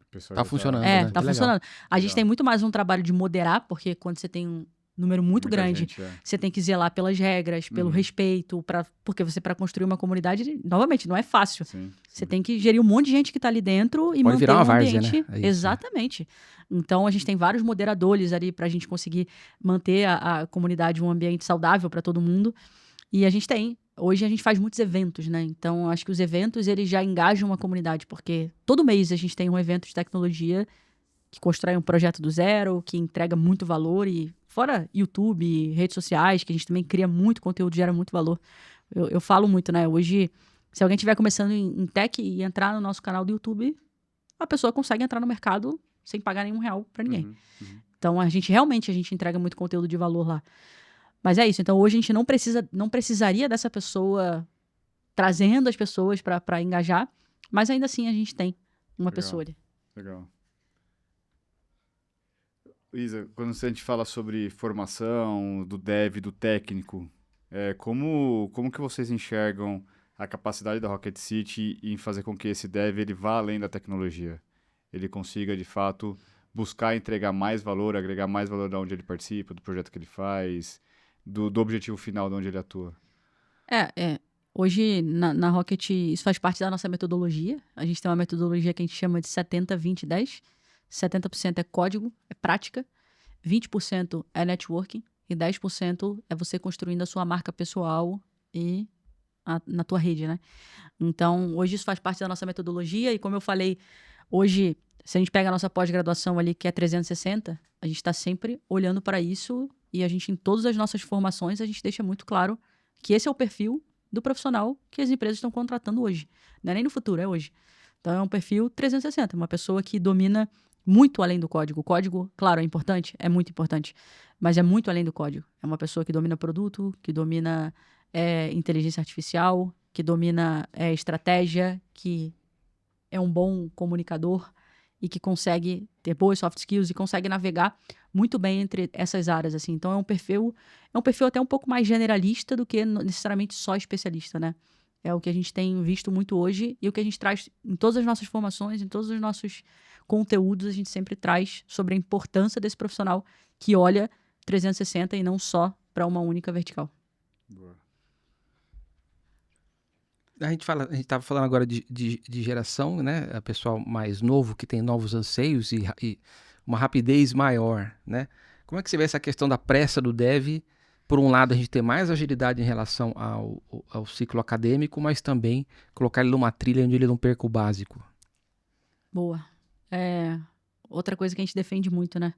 O pessoal Tá já funcionando, tá né? Que legal. funcionando. A gente Legal. tem muito mais um trabalho de moderar, porque quando você tem um número muito Muita grande, gente, você tem que zelar pelas regras, pelo Uhum. respeito, porque você, para construir uma comunidade, novamente, não é fácil. Sim, Você tem que gerir um monte de gente que tá ali dentro e Pode manter virar uma um várzea, ambiente. né? É isso. Exatamente. Então, a gente tem vários moderadores ali pra gente conseguir manter a comunidade um ambiente saudável para todo mundo. E a gente tem. Hoje a gente faz muitos eventos, né? Então, acho que os eventos, eles já engajam a comunidade, porque todo mês a gente tem um evento de tecnologia que constrói um projeto do zero, que entrega muito valor, e fora YouTube, redes sociais, que a gente também cria muito conteúdo, gera muito valor. Eu falo muito, né? Hoje, se alguém estiver começando em tech e entrar no nosso canal do YouTube, a pessoa consegue entrar no mercado sem pagar nenhum real para ninguém. Uhum. Então, a gente entrega muito conteúdo de valor lá. Mas é isso. Então, hoje a gente não precisaria dessa pessoa trazendo as pessoas para engajar, mas ainda assim a gente tem uma Legal. pessoa ali. Legal. Isa, quando a gente fala sobre formação, do dev, do técnico, como que vocês enxergam a capacidade da Rocket City em fazer com que esse dev ele vá além da tecnologia? Ele consiga, de fato, buscar entregar mais valor, agregar mais valor de onde ele participa, do projeto que ele faz, do objetivo final de onde ele atua. Hoje, na Rocket, isso faz parte da nossa metodologia. A gente tem uma metodologia que a gente chama de 70-20-10. 70% é código, é prática. 20% é networking. E 10% é você construindo a sua marca pessoal e na tua rede, né? Então, hoje isso faz parte da nossa metodologia. E como eu falei, hoje, se a gente pega a nossa pós-graduação ali, que é 360, a gente está sempre olhando para isso. E a gente, em todas as nossas formações, a gente deixa muito claro que esse é o perfil do profissional que as empresas estão contratando hoje. Não é nem no futuro, é hoje. Então, é um perfil 360, uma pessoa que domina muito além do código. O código, claro, é importante, é muito importante, mas é muito além do código. É uma pessoa que domina produto, que domina inteligência artificial, que domina estratégia, que é um bom comunicador e que consegue ter boas soft skills e consegue navegar muito bem entre essas áreas, assim. Então, é um perfil até um pouco mais generalista do que necessariamente só especialista, né? É o que a gente tem visto muito hoje e o que a gente traz em todas as nossas formações, em todos os nossos conteúdos, a gente sempre traz sobre a importância desse profissional que olha 360 e não só para uma única vertical. Boa. A gente estava falando agora de geração, né? O pessoal mais novo que tem novos anseios e uma rapidez maior, né? Como é que você vê essa questão da pressa do dev? Por um lado, a gente ter mais agilidade em relação ao ciclo acadêmico, mas também colocar ele numa trilha onde ele não perca o básico. Boa. Outra coisa que a gente defende muito, né?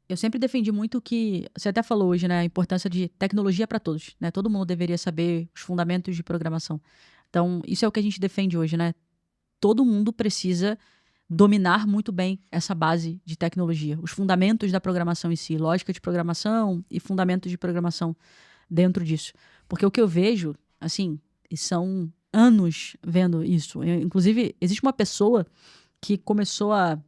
Eu sempre defendi muito que, você até falou hoje, né? A importância de tecnologia para todos, né? Todo mundo deveria saber os fundamentos de programação. Então, isso é o que a gente defende hoje, né? Todo mundo precisa dominar muito bem essa base de tecnologia. Os fundamentos da programação em si, lógica de programação e fundamentos de programação dentro disso. Porque o que eu vejo, assim, e são anos vendo isso. Inclusive, existe uma pessoa que começou a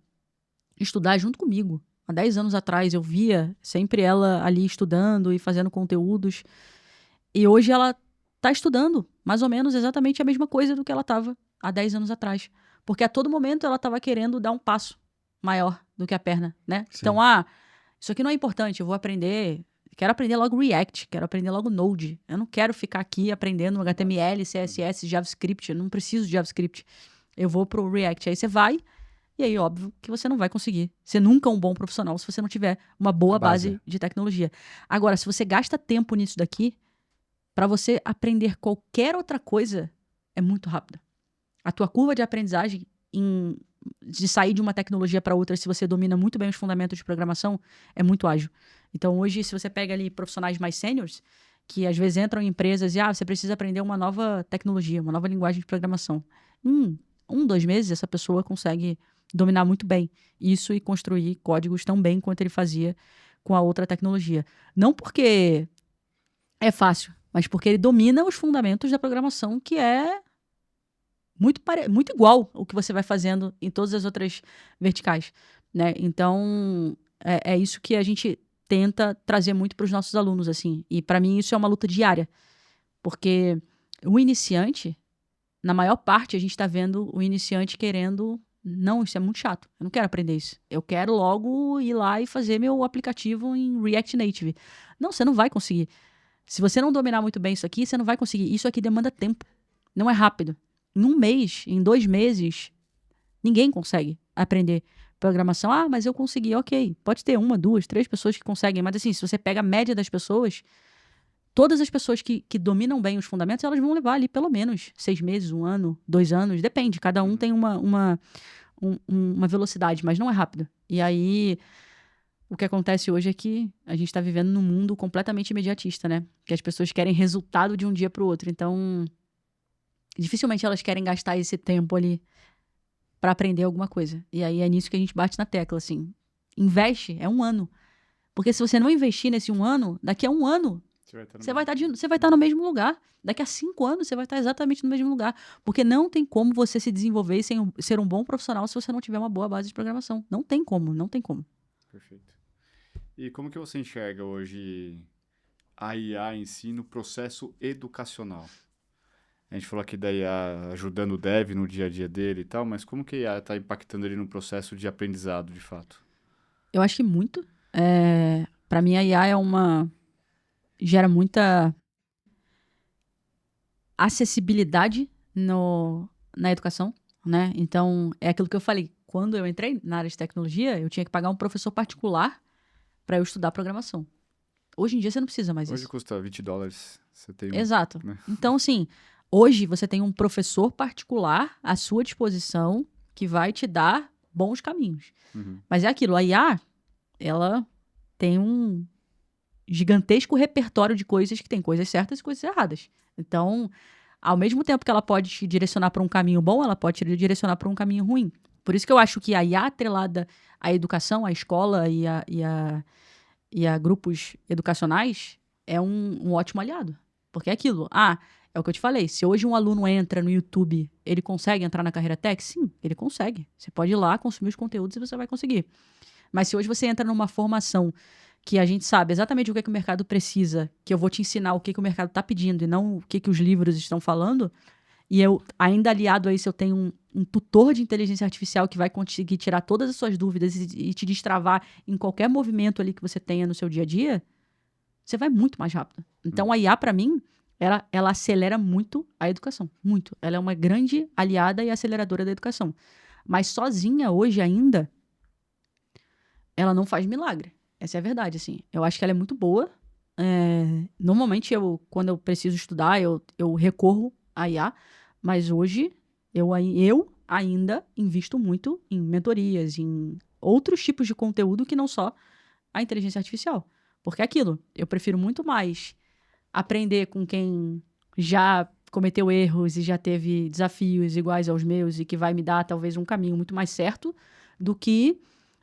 estudar junto comigo. Há 10 anos atrás, eu via sempre ela ali estudando e fazendo conteúdos. E hoje ela está estudando mais ou menos exatamente a mesma coisa do que ela estava há 10 anos atrás. Porque a todo momento ela estava querendo dar um passo maior do que a perna, né? Sim. Então, isso aqui não é importante, eu vou aprender... Quero aprender logo React, quero aprender logo Node. Eu não quero ficar aqui aprendendo HTML, CSS, JavaScript. Eu não preciso de JavaScript. Eu vou pro React. Aí você vai... E aí, óbvio, que você não vai conseguir ser nunca um bom profissional se você não tiver uma boa base de tecnologia. Agora, se você gasta tempo nisso daqui, para você aprender qualquer outra coisa, é muito rápida. A tua curva de aprendizagem de sair de uma tecnologia para outra, se você domina muito bem os fundamentos de programação, é muito ágil. Então, hoje, se você pega ali profissionais mais sêniores, que às vezes entram em empresas e você precisa aprender uma nova tecnologia, uma nova linguagem de programação. Em 2 meses, essa pessoa consegue dominar muito bem isso e construir códigos tão bem quanto ele fazia com a outra tecnologia. Não porque é fácil, mas porque ele domina os fundamentos da programação, que é muito igual o que você vai fazendo em todas as outras verticais, né? Então, é isso que a gente tenta trazer muito para os nossos alunos, assim. E para mim isso é uma luta diária, porque o iniciante, na maior parte, a gente está vendo o iniciante querendo, não, isso é muito chato, eu não quero aprender isso. Eu quero logo ir lá e fazer meu aplicativo em React Native. Não, você não vai conseguir. Se você não dominar muito bem isso aqui, você não vai conseguir. Isso aqui demanda tempo, não é rápido. Em 1 mês, em 2 meses, ninguém consegue aprender programação. Ah, mas eu consegui, ok. Pode ter 1, 2, 3 pessoas que conseguem, mas assim, se você pega a média das pessoas, todas as pessoas que dominam bem os fundamentos, elas vão levar ali pelo menos 6 meses, 1 ano, 2 anos, depende. Cada um tem uma velocidade, mas não é rápido. E aí, o que acontece hoje é que a gente está vivendo num mundo completamente imediatista, né? Que as pessoas querem resultado de um dia para o outro. Então, dificilmente elas querem gastar esse tempo ali para aprender alguma coisa. E aí é nisso que a gente bate na tecla, assim. Investe, é 1 ano. Porque se você não investir nesse 1 ano, daqui a 1 ano, você vai estar no mesmo lugar. Daqui a 5 anos, você vai estar exatamente no mesmo lugar. Porque não tem como você se desenvolver e ser um bom profissional se você não tiver uma boa base de programação. Não tem como, não tem como. Perfeito. E como que você enxerga hoje a IA em si no processo educacional? A gente falou aqui da IA ajudando o dev no dia a dia dele e tal, mas como que a IA está impactando ele no processo de aprendizado, de fato? Eu acho que muito. Para mim, a IA gera muita acessibilidade na educação, né? Então, é aquilo que eu falei. Quando eu entrei na área de tecnologia, eu tinha que pagar um professor particular para eu estudar programação. Hoje em dia, você não precisa mais Hoje disso. custa $20, você tem um... Exato. né? Então, assim, hoje você tem um professor particular à sua disposição que vai te dar bons caminhos. Uhum. Mas é aquilo, a IA, ela tem um gigantesco repertório de coisas que tem coisas certas e coisas erradas. Então, ao mesmo tempo que ela pode te direcionar para um caminho bom, ela pode te direcionar para um caminho ruim. Por isso que eu acho que a IA atrelada à educação, à escola e a grupos educacionais é um ótimo aliado. Porque é aquilo. É o que eu te falei. Se hoje um aluno entra no YouTube, ele consegue entrar na carreira tech? Sim, ele consegue. Você pode ir lá, consumir os conteúdos e você vai conseguir. Mas se hoje você entra numa formação que a gente sabe exatamente o que o mercado precisa, que eu vou te ensinar o que o mercado está pedindo e não o que os livros estão falando, e eu, ainda aliado a isso, eu tenho um tutor de inteligência artificial que vai conseguir tirar todas as suas dúvidas e te destravar em qualquer movimento ali que você tenha no seu dia a dia, você vai muito mais rápido. Então, a IA, para mim, ela acelera muito a educação. Muito. Ela é uma grande aliada e aceleradora da educação. Mas sozinha, hoje ainda, ela não faz milagre. Essa é a verdade, assim. Eu acho que ela é muito boa. Normalmente, quando eu preciso estudar, eu recorro à IA. Mas hoje, eu ainda invisto muito em mentorias, em outros tipos de conteúdo que não só a inteligência artificial. Porque é aquilo. Eu prefiro muito mais aprender com quem já cometeu erros e já teve desafios iguais aos meus e que vai me dar, talvez, um caminho muito mais certo do que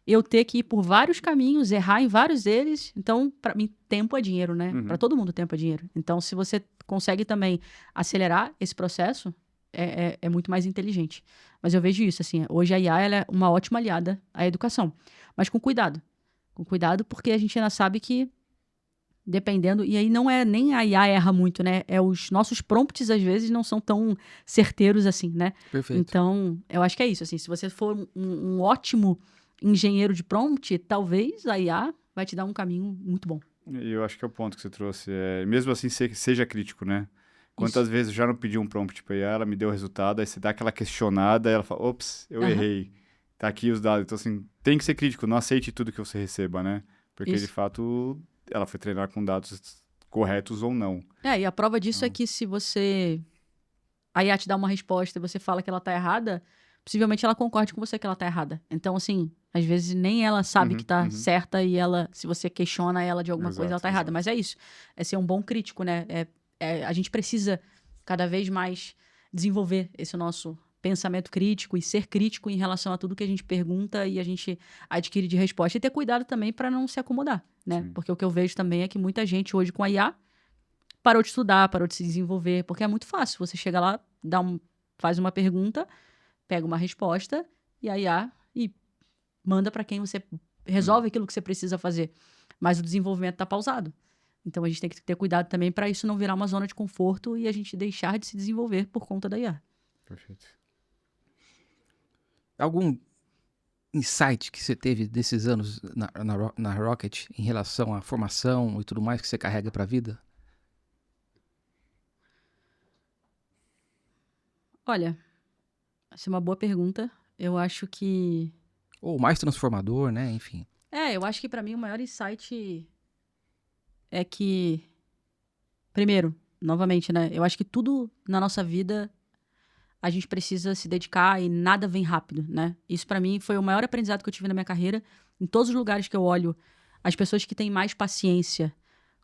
eu ter que ir por vários caminhos, errar em vários deles. Então, para mim, tempo é dinheiro, né? Uhum. Para todo mundo, tempo é dinheiro. Então, se você consegue também acelerar esse processo, é muito mais inteligente. Mas eu vejo isso, assim, hoje a IA ela é uma ótima aliada à educação. Mas com cuidado. Com cuidado, porque a gente ainda sabe que, dependendo, e aí não é nem a IA erra muito, né? Os nossos prompts, às vezes, não são tão certeiros assim, né? Perfeito. Então, eu acho que é isso, assim, se você for um ótimo engenheiro de prompt, talvez a IA vai te dar um caminho muito bom. E eu acho que é o ponto que você trouxe. Mesmo assim, seja crítico, né? Quantas vezes eu já não pedi um prompt para IA, ela me deu o resultado, aí você dá aquela questionada, ela fala, ops, eu errei. Tá aqui os dados. Então, assim, tem que ser crítico, não aceite tudo que você receba, né? Porque, de fato, ela foi treinar com dados corretos ou não. E a prova disso é que se a IA te dá uma resposta e você fala que ela tá errada, possivelmente ela concorde com você que ela tá errada. Então, assim, às vezes nem ela sabe que tá certa e se você questiona ela de alguma coisa, ela tá errada. Mas é isso. É ser um bom crítico, né? A gente precisa cada vez mais desenvolver esse nosso pensamento crítico e ser crítico em relação a tudo que a gente pergunta e a gente adquire de resposta. E ter cuidado também para não se acomodar, né? Sim. Porque o que eu vejo também é que muita gente hoje com a IA parou de estudar, parou de se desenvolver, porque é muito fácil. Você chega lá, faz uma pergunta, pega uma resposta e a IA e manda para quem você resolve aquilo que você precisa fazer. Mas o desenvolvimento está pausado. Então a gente tem que ter cuidado também para isso não virar uma zona de conforto e a gente deixar de se desenvolver por conta da IA. Perfeito. Algum insight que você teve desses anos na Rocket em relação à formação e tudo mais que você carrega para a vida? Olha, essa é uma boa pergunta. Eu acho que... Ou mais transformador, né? Enfim. eu acho que para mim o maior insight é que... Primeiro, novamente, né? Eu acho que tudo na nossa vida a gente precisa se dedicar e nada vem rápido, né? Isso para mim foi o maior aprendizado que eu tive na minha carreira. Em todos os lugares que eu olho, as pessoas que têm mais paciência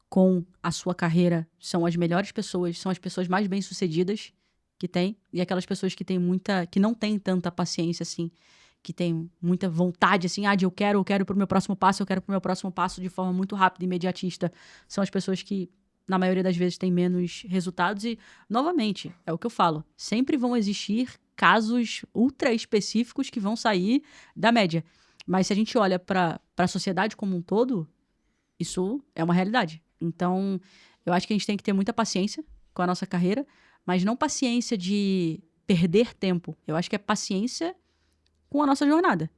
com a sua carreira são as melhores pessoas, são as pessoas mais bem-sucedidas que tem, e aquelas pessoas que que não têm tanta paciência assim, que têm muita vontade assim, eu quero pro meu próximo passo, de forma muito rápida, imediatista, são as pessoas que na maioria das vezes têm menos resultados. E novamente, é o que eu falo, sempre vão existir casos ultra específicos que vão sair da média, mas se a gente olha para a sociedade como um todo, isso é uma realidade. Então, eu acho que a gente tem que ter muita paciência com a nossa carreira, mas não paciência de perder tempo. Eu acho que é paciência com a nossa jornada.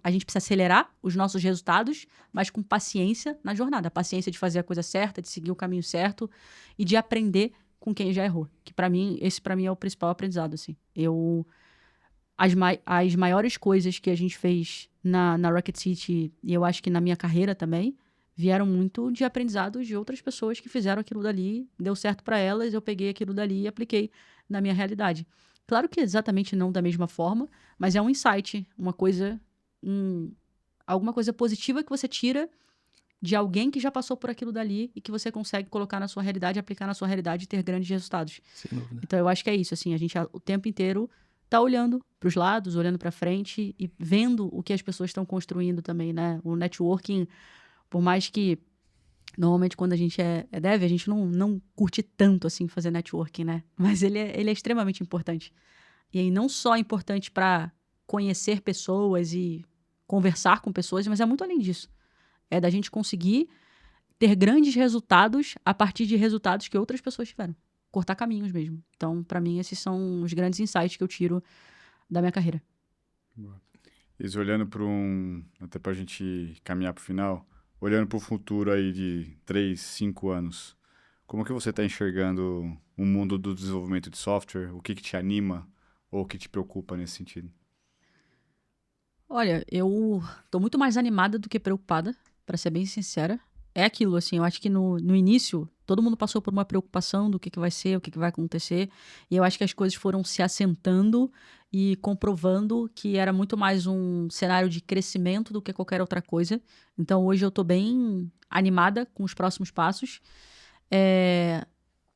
A gente precisa acelerar os nossos resultados, mas com paciência na jornada. A paciência de fazer a coisa certa, de seguir o caminho certo e de aprender com quem já errou. Que esse para mim é o principal aprendizado, assim. As maiores coisas que a gente fez na Rocket City, e eu acho que na minha carreira também, vieram muito de aprendizados de outras pessoas que fizeram aquilo dali, deu certo para elas, eu peguei aquilo dali e apliquei na minha realidade. Claro que exatamente não da mesma forma, mas é um insight, alguma coisa positiva que você tira de alguém que já passou por aquilo dali e que você consegue colocar na sua realidade, aplicar na sua realidade e ter grandes resultados. Sem dúvida. Então eu acho que é isso, assim, a gente o tempo inteiro tá olhando para os lados, olhando para frente e vendo o que as pessoas estão construindo também, né? O networking, por mais que normalmente quando a gente é dev, a gente não curte tanto assim fazer networking, né? Mas ele é extremamente importante. E aí não só importante para conhecer pessoas e conversar com pessoas, mas é muito além disso. É da gente conseguir ter grandes resultados a partir de resultados que outras pessoas tiveram. Cortar caminhos mesmo. Então, para mim, esses são os grandes insights que eu tiro da minha carreira. Isso, olhando para até para a gente caminhar para o final, olhando para o futuro aí de 3, 5 anos, como que você está enxergando o mundo do desenvolvimento de software? O que te anima ou o que te preocupa nesse sentido? Olha, eu tô muito mais animada do que preocupada, para ser bem sincera. É aquilo, assim, eu acho que no início, todo mundo passou por uma preocupação do que vai ser, o que vai acontecer, e eu acho que as coisas foram se assentando e comprovando que era muito mais um cenário de crescimento do que qualquer outra coisa. Então, hoje eu tô bem animada com os próximos passos.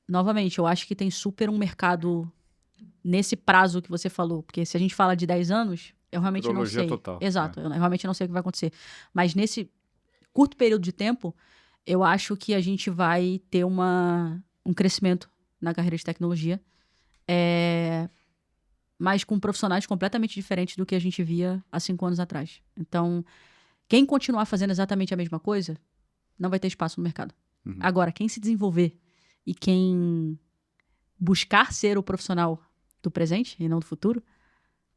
Novamente, eu acho que tem super um mercado nesse prazo que você falou, porque se a gente fala de 10 anos, eu realmente não Futurologia sei. total. Exato, eu realmente não sei o que vai acontecer. Mas nesse curto período de tempo, eu acho que a gente vai ter um crescimento na carreira de tecnologia, mas com profissionais completamente diferentes do que a gente via há 5 anos atrás. Então, quem continuar fazendo exatamente a mesma coisa, não vai ter espaço no mercado. Uhum. Agora, quem se desenvolver e quem buscar ser o profissional do presente e não do futuro,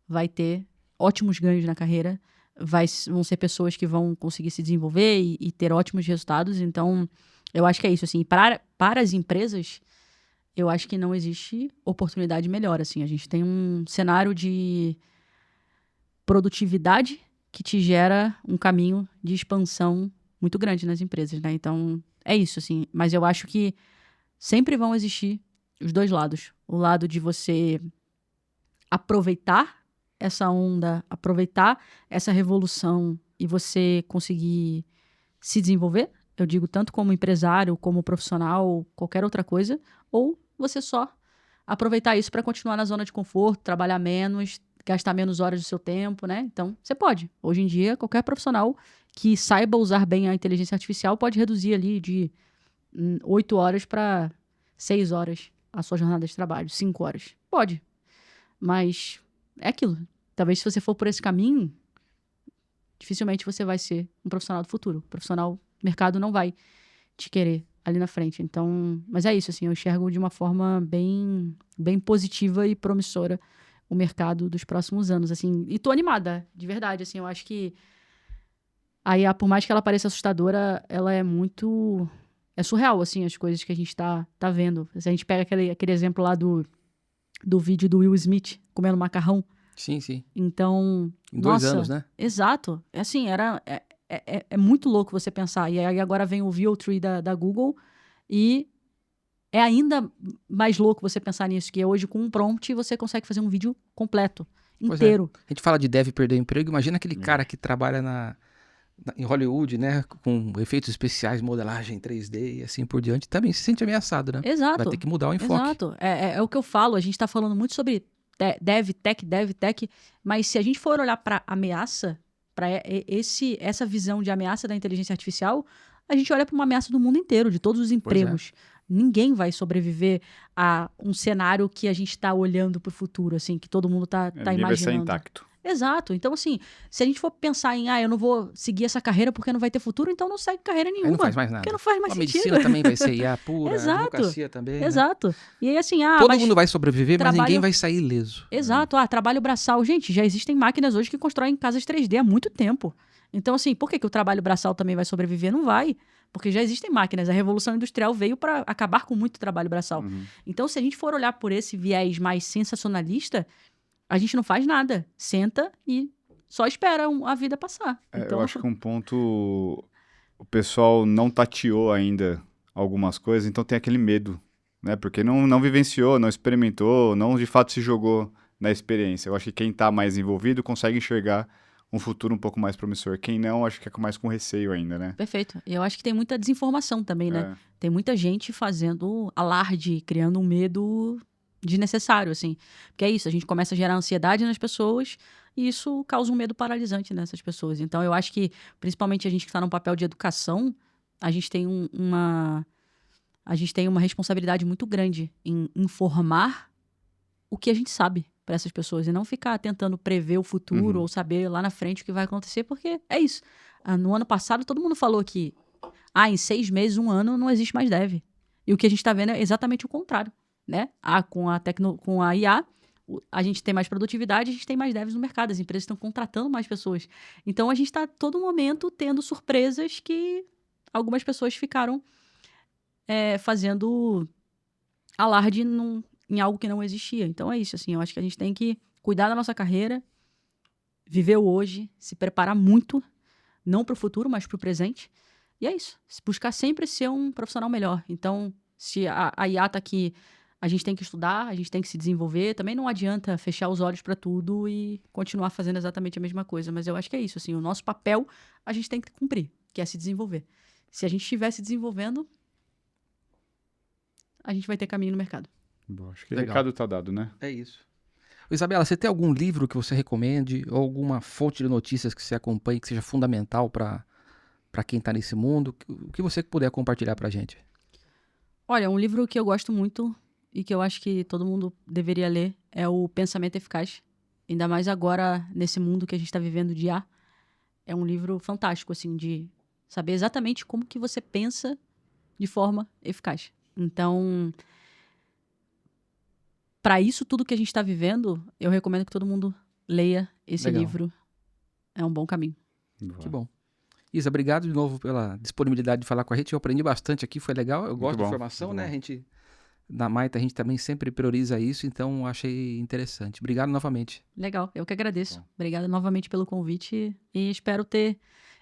vai ter ótimos ganhos na carreira, vão ser pessoas que vão conseguir se desenvolver e ter ótimos resultados. Então, eu acho que é isso. Assim, para as empresas, eu acho que não existe oportunidade melhor. Assim, a gente tem um cenário de produtividade que te gera um caminho de expansão muito grande nas empresas, né? Então, é isso, assim. Mas eu acho que sempre vão existir os dois lados. O lado de você aproveitar essa onda, aproveitar essa revolução e você conseguir se desenvolver, eu digo tanto como empresário, como profissional, qualquer outra coisa, ou você só aproveitar isso para continuar na zona de conforto, trabalhar menos, gastar menos horas do seu tempo, né? Então, você pode. Hoje em dia, qualquer profissional que saiba usar bem a inteligência artificial pode reduzir ali de 8 horas para 6 horas a sua jornada de trabalho, 5 horas. Pode. Mas é aquilo. Talvez se você for por esse caminho, dificilmente você vai ser um profissional do futuro. O profissional, o mercado não vai te querer ali na frente. Então, mas é isso, assim, eu enxergo de uma forma bem, bem positiva e promissora o mercado dos próximos anos, assim. E tô animada, de verdade, assim, eu acho que a IA, por mais que ela pareça assustadora, ela é muito... É surreal, assim, as coisas que a gente tá vendo. Se a gente pega aquele exemplo lá do vídeo do Will Smith comendo macarrão. Sim, sim. Então, Em 2 nossa, anos, né? exato. É assim, é muito louco você pensar. E aí agora vem o VO3 da Google e é ainda mais louco você pensar nisso, que hoje com um prompt você consegue fazer um vídeo completo, Pois é. inteiro. A gente fala de deve perder o emprego, imagina aquele cara que trabalha em Hollywood, né, com efeitos especiais, modelagem 3D e assim por diante, também se sente ameaçado, né? Exato. Vai ter que mudar o enfoque. Exato. É o que eu falo, a gente tá falando muito sobre dev tech, mas se a gente for olhar para ameaça, para essa visão de ameaça da inteligência artificial, a gente olha para uma ameaça do mundo inteiro, de todos os empregos. Ninguém vai sobreviver a um cenário que a gente está olhando para o futuro, assim, que todo mundo tá Ninguém vai ser imaginando. intacto. Exato. Então, assim, se a gente for pensar em, eu não vou seguir essa carreira porque não vai ter futuro, então não segue carreira nenhuma. Aí não faz mais nada. Porque não faz mais A sentido. medicina também vai ser IA pura, Exato. a advocacia também, né? Exato. E aí, assim, Todo mas mundo vai sobreviver, mas trabalho- ninguém vai sair ileso. Exato. Trabalho braçal. Gente, já existem máquinas hoje que constroem casas 3D há muito tempo. Então, assim, por que o trabalho braçal também vai sobreviver? Não vai. Porque já existem máquinas. A Revolução Industrial veio para acabar com muito trabalho braçal. Então, se a gente for olhar por esse viés mais sensacionalista, a gente não faz nada. Senta e só espera a vida passar. Então, Eu acho que um ponto... O pessoal não tateou ainda algumas coisas, então tem aquele medo, né? Porque não vivenciou, não experimentou, não de fato se jogou na experiência. Eu acho que quem tá mais envolvido consegue enxergar um futuro um pouco mais promissor. Quem não, acho que é mais com receio ainda, né? Perfeito. E eu acho que tem muita desinformação também, né? É. Tem muita gente fazendo alarde, criando um medo desnecessário, assim. Porque é isso, a gente começa a gerar ansiedade nas pessoas e isso causa um medo paralisante nessas pessoas. Então, eu acho que, principalmente a gente que está num papel de educação, a gente tem uma responsabilidade muito grande em informar o que a gente sabe para essas pessoas e não ficar tentando prever o futuro ou saber lá na frente o que vai acontecer, porque é isso. No ano passado, todo mundo falou que em 6 meses, 1 ano, não existe mais dev. E o que a gente está vendo é exatamente o contrário, né? Com a IA, a gente tem mais produtividade, a gente tem mais devs no mercado, as empresas estão contratando mais pessoas. Então, a gente está, todo momento, tendo surpresas que algumas pessoas ficaram fazendo alarde em algo que não existia. Então, é isso, assim, eu acho que a gente tem que cuidar da nossa carreira, viver o hoje, se preparar muito, não para o futuro, mas para o presente. E é isso, buscar sempre ser um profissional melhor. Então, se a IA está aqui, a gente tem que estudar, a gente tem que se desenvolver. Também não adianta fechar os olhos para tudo e continuar fazendo exatamente a mesma coisa. Mas eu acho que é isso, assim, o nosso papel a gente tem que cumprir, que é se desenvolver. Se a gente estiver se desenvolvendo, a gente vai ter caminho no mercado. Bom, acho que o Legal. recado tá dado, né? É isso. Isabela, você tem algum livro que você recomende ou alguma fonte de notícias que você acompanhe que seja fundamental para quem está nesse mundo? O que você puder compartilhar para a gente? Olha, um livro que eu gosto muito e que eu acho que todo mundo deveria ler é o Pensamento Eficaz. Ainda mais agora, nesse mundo que a gente está vivendo de IA. É um livro fantástico, assim, de saber exatamente como que você pensa de forma eficaz. Então, para isso tudo que a gente está vivendo, eu recomendo que todo mundo leia esse Legal. livro. É um bom caminho. Que bom. Isa, obrigado de novo pela disponibilidade de falar com a gente. Eu aprendi bastante aqui, foi legal. Eu gosto de bom, informação, muito né? bom. Na Maita, a gente também sempre prioriza isso, então achei interessante. Obrigado novamente. Legal, eu que agradeço. Bom. Obrigada novamente pelo convite e espero ter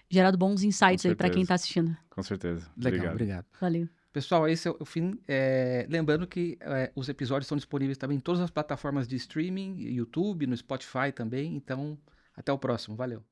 gerado bons insights aí para quem está assistindo. Com certeza. Legal, obrigado. Valeu. Pessoal, esse é o fim. Lembrando que os episódios estão disponíveis também em todas as plataformas de streaming, YouTube, no Spotify também. Então, até o próximo. Valeu.